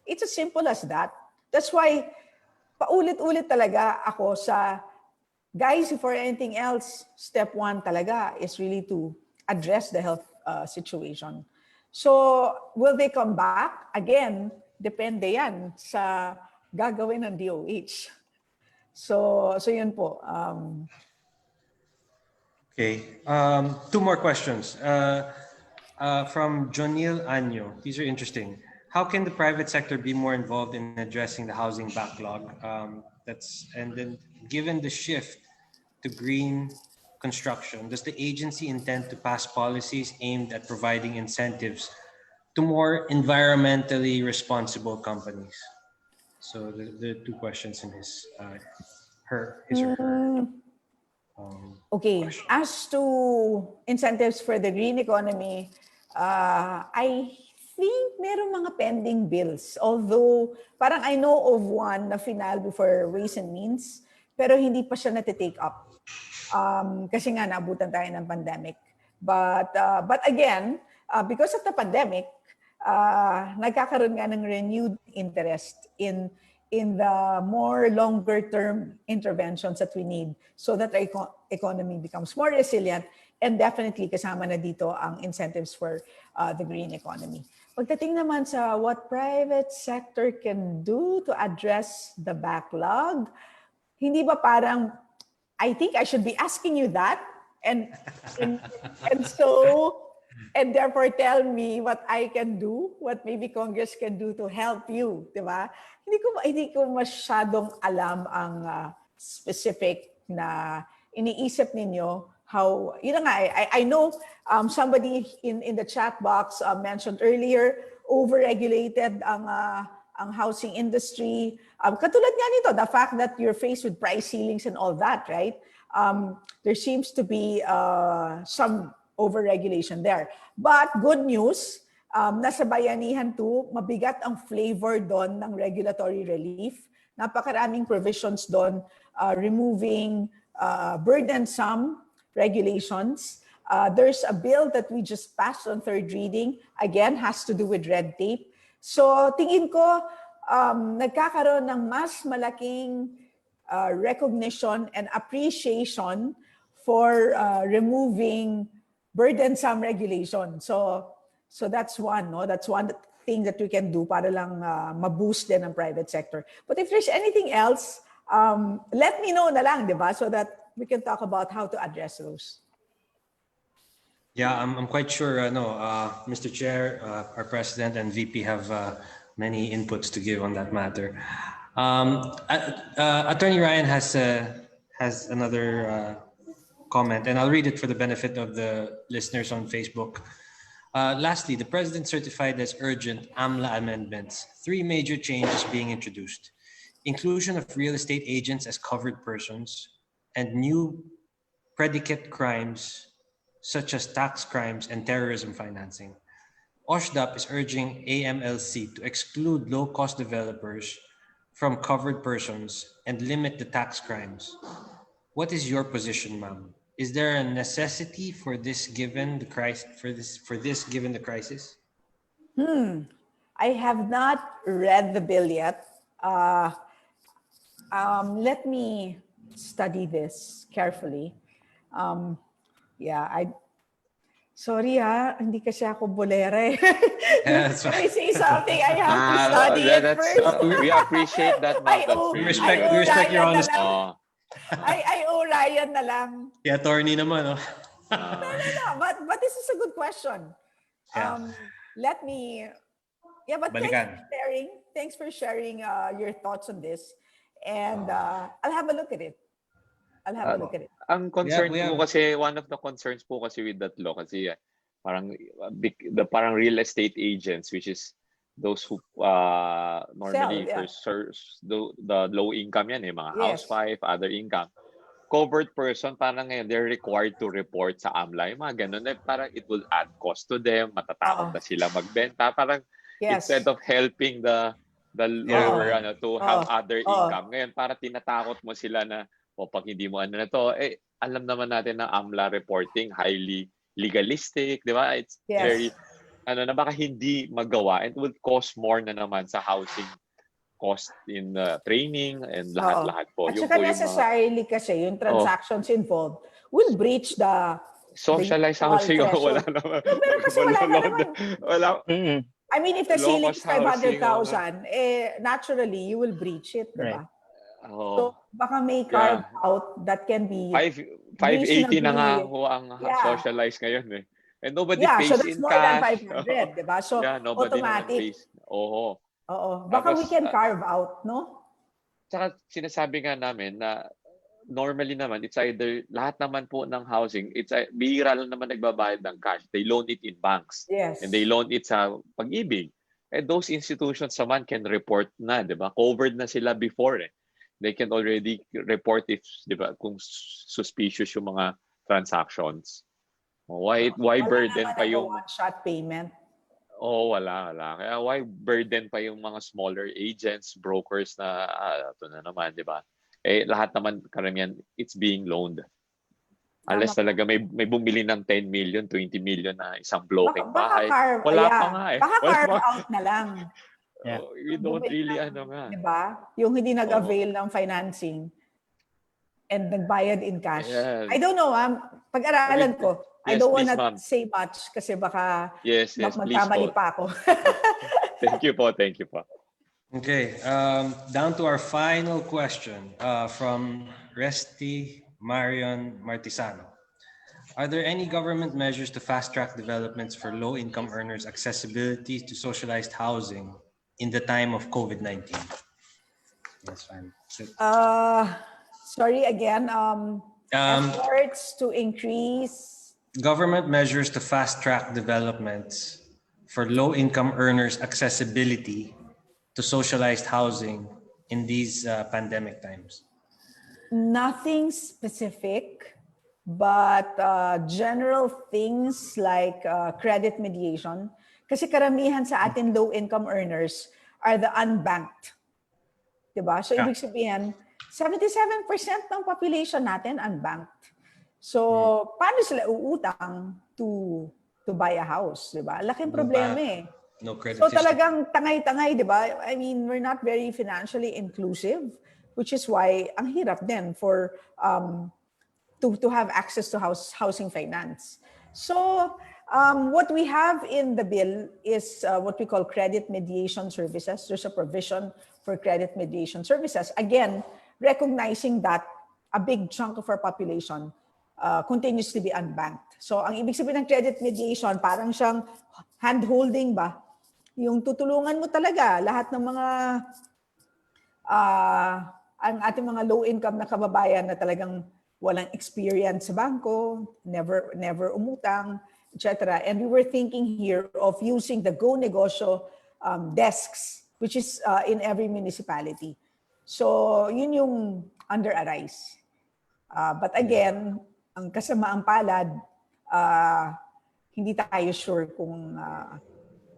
It's as simple as that. That's why, paulit-ulit talaga ako sa, guys, for anything else, step one talaga is really to address the health situation. So, will they come back? Again, depende yan sa gagawin ng DOH. So yun po. Okay. Two more questions. From Jonil Anyo. These are interesting. How can the private sector be more involved in addressing the housing backlog? And then given the shift to green construction, does the agency intend to pass policies aimed at providing incentives to more environmentally responsible companies? So the two questions in his or her. Okay, question. as to incentives for the green economy, I think meron mga pending bills. Although, parang I know of one na final before Ways and Means, pero hindi pa siya nati-take up. Kasi nga naabutan tayo ng pandemic. But again, because of the pandemic, nagkakaroon nga ng renewed interest in the more longer term interventions that we need so that the economy becomes more resilient, and definitely kasama na dito ang incentives for the green economy. Pagdating naman sa what private sector can do to address the backlog, hindi ba parang, I think I should be asking you that, and therefore tell me what I can do, what maybe Congress can do to help you, di ba? Hindi ko masyadong alam ang specific na iniisip ninyo. How, I know somebody in the chat box mentioned earlier, overregulated ang housing industry. Katulad nga nito, the fact that you're faced with price ceilings and all that, right? There seems to be some overregulation there. But good news, nasa bayanihan too, mabigat ang flavor doon ng regulatory relief. Napakaraming provisions doon, removing burdensome regulations. There's a bill that we just passed on third reading, again, has to do with red tape. So tingin ko, nagkakaroon ng mas malaking recognition and appreciation for removing burdensome regulation. So that's one, no? That's one thing that we can do para lang ma-boost din ang private sector. But if there's anything else, let me know na lang, di ba? So that we can talk about how to address those. Yeah, I'm quite sure, Mr. Chair, our President and VP have many inputs to give on that matter. Attorney Ryan has another comment, and I'll read it for the benefit of the listeners on Facebook. Lastly, the President certified as urgent AMLA amendments, 3 major changes being introduced. Inclusion of real estate agents as covered persons, and new predicate crimes such as tax crimes and terrorism financing. OSHDP is urging AMLC to exclude low-cost developers from covered persons and limit the tax crimes. What is your position, ma'am? Is there a necessity for this given the crisis? I have not read the bill yet. Let me study this carefully. Sorry hindi kasi ako bolera. If I say something, I have to study it first. We appreciate that, ma'am. We respect your honesty. I owe Ryan na lang. The attorney naman, No, but this is a good question. Yeah. Let me. Yeah, but Balikan. thanks for sharing your thoughts on this, and I'll have a look at it. I'll have a look at it. Ang concern we po have- kasi, one of the concerns po kasi with that law kasi parang the parang real estate agents, which is those who normally Sell, yeah. for the low income yan mga Yes. housewife, other income. Covered person, parang ngayon, they're required to report sa AMLA. Yung mga ganun, parang it will add cost to them, matatakot na sila magbenta. Parang instead of helping the lower to have other income, ngayon para tinatakot mo sila na pag hindi mo na to, alam naman natin na AMLA reporting highly legalistic, di ba? It's very, na baka hindi magawa and would cost more na naman sa housing cost in training and lahat-lahat po. At saka necessarily kasi yung transactions involved will breach the socialized housing. Wala naman. Pero kasi wala ka naman. Wala. I mean, if the ceiling is 500,000, housing, naturally you will breach it, di ba? Right. So baka may carve out that can be 580 na nga ho ang socialized ngayon And nobody pays so that's in more cash. than 500, di ba? So automatic. Oo. Baka we can carve out, no? Tsaka sinasabi nga namin na normally naman, it's either, lahat naman po ng housing, bihira lang naman nagbabayad ng cash. They loan it in banks. Yes. And they loan it sa Pag-ibig. And those institutions naman can report na, di ba? Covered na sila before They can already report if, di ba, kung suspicious yung mga transactions. Why burden pa yung one-shot payment? wala. Kaya why burden pa yung mga smaller agents, brokers na ito na naman, di ba? Lahat naman karamihan it's being loaned. Unless talaga may bumili ng 10 million, 20 million na isang blocking bahay. Wala pa nga Baka carve out na lang. We don't really Diba? Yung hindi nag-avail ng financing and nagbayad in cash. Yes. I don't know, pag-aralan ko. I don't want to say much kasi baka magkamali pa ako. Thank you po. Okay, down to our final question from Resty Marion Martisano. Are there any government measures to fast-track developments for low-income earners' accessibility to socialized housing in the time of COVID-19? That's fine. Sorry again. Efforts to increase government measures to fast-track developments for low-income earners' accessibility to socialized housing in these pandemic times. Nothing specific, but general things like credit mediation. Kasi karamihan sa atin low-income earners are the unbanked. Diba? So ibig sabihin, 77% ng population natin unbanked. So paano sila uutang to buy a house? Diba? Laking problema No credit so talagang tangay-tangay, diba? I mean, we're not very financially inclusive, which is why ang hirap din for to have access to housing finance. So what we have in the bill is what we call credit mediation services. There's a provision for credit mediation services. Again, recognizing that a big chunk of our population continues to be unbanked. So ang ibig sabihin ng credit mediation, parang siyang hand-holding ba? Yung tutulungan mo talaga lahat ng mga ang ating mga low-income na kababayan na talagang walang experience sa bangko, never umutang, etc. And we were thinking here of using the Go Negosyo desks, which is in every municipality. So yun yung under Arise. But again, ang kasamaang palad, hindi tayo sure kung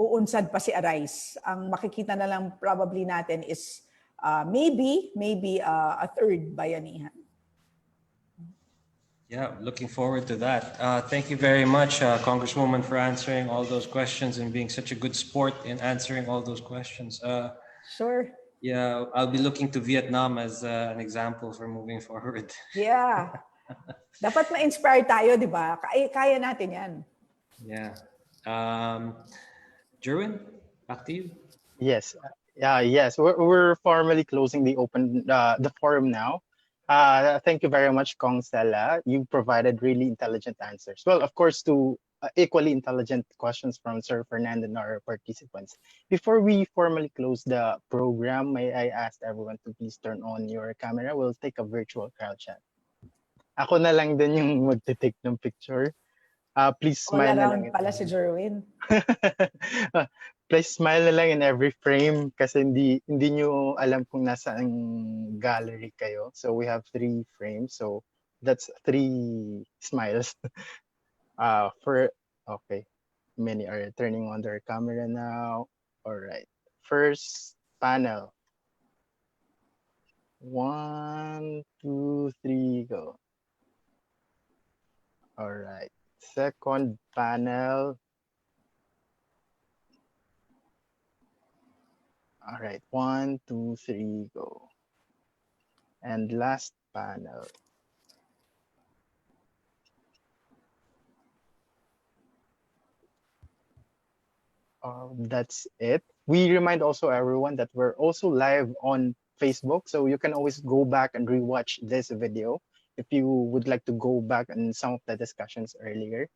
uunsad pa si Arise. Ang makikita na lang probably natin is maybe a third bayanihan. Yeah, looking forward to that. Thank you very much, Congresswoman, for answering all those questions and being such a good sport in answering all those questions. Sure. Yeah, I'll be looking to Vietnam as an example for moving forward. Yeah. Dapat ma-inspire tayo, di ba? Kaya natin yan. Yeah. Jerwin, back to you. Yes. Yes. We're formally closing the forum now. Thank you very much, Cong, Stella. You provided really intelligent answers. Well, of course, to equally intelligent questions from Sir Fernando and our participants. Before we formally close the program, may I ask everyone to please turn on your camera? We'll take a virtual crowd chat. Ako na lang din yung magte-take ng picture. Please All smile na around lang. pala si Jerwin. Please smile na lang in every frame kasi hindi nyo alam kung nasaan gallery kayo. So we have 3 frames. So that's 3 smiles. Okay. Many are turning on their camera now. All right. First panel. 1, 2, 3, go. All right. Second panel. All right. 1, 2, 3, go. And last panel. That's it. We remind also everyone that we're also live on Facebook, so you can always go back and rewatch this video if you would like to go back on some of the discussions earlier.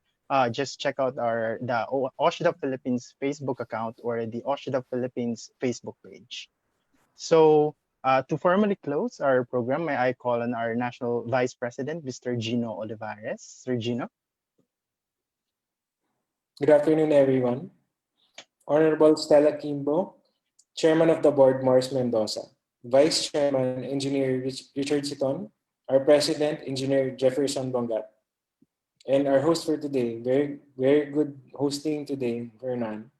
Just check out the OSHDP Philippines Facebook account or the OSHDP Philippines Facebook page. So to formally close our program, may I call on our National Vice President, Mr. Gino Olivares. Sir Gino. Good afternoon, everyone. Honorable Stella Quimbo, Chairman of the Board, Morris Mendoza, Vice Chairman, Engineer Richard Siton, our President, Engineer Jefferson Bongat, and our host for today, very good hosting today, Hernan.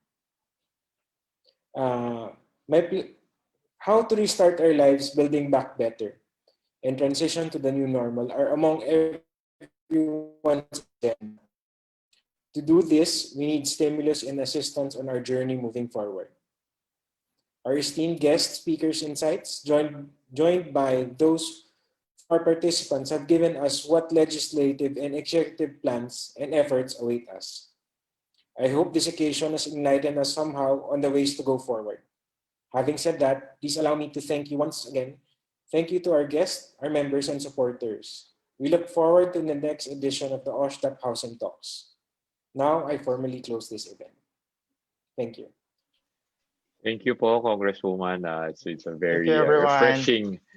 How to restart our lives building back better and transition to the new normal are among everyone's agenda. To do this, we need stimulus and assistance on our journey moving forward. Our esteemed guest speakers' insights, joined by those our participants, have given us what legislative and executive plans and efforts await us. I hope this occasion has enlightened us somehow on the ways to go forward. Having said that, please allow me to thank you once again. Thank you to our guests, our members, and supporters. We look forward to the next edition of the OSHDP Housing Talks. Now, I formally close this event. Thank you. Thank you po, Congresswoman. It's a very you,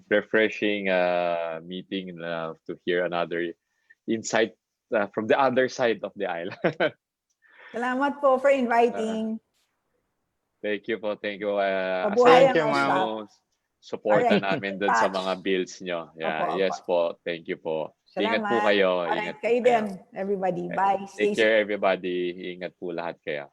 refreshing meeting to hear another insight from the other side of the aisle. Salamat po for inviting. Thank you po. Thank you. Mabuhay Thank ang you, OSHDP. ma'am. Supportan Alright, namin keep in dun sa touch. mga bills nyo. Yeah, Opo, yes po. Thank you po. Ingat po Salamat. kayo. Alright, Ingat po kayo kayo. din, everybody. Bye. Stay Take care, everybody. Ingat po lahat kayo.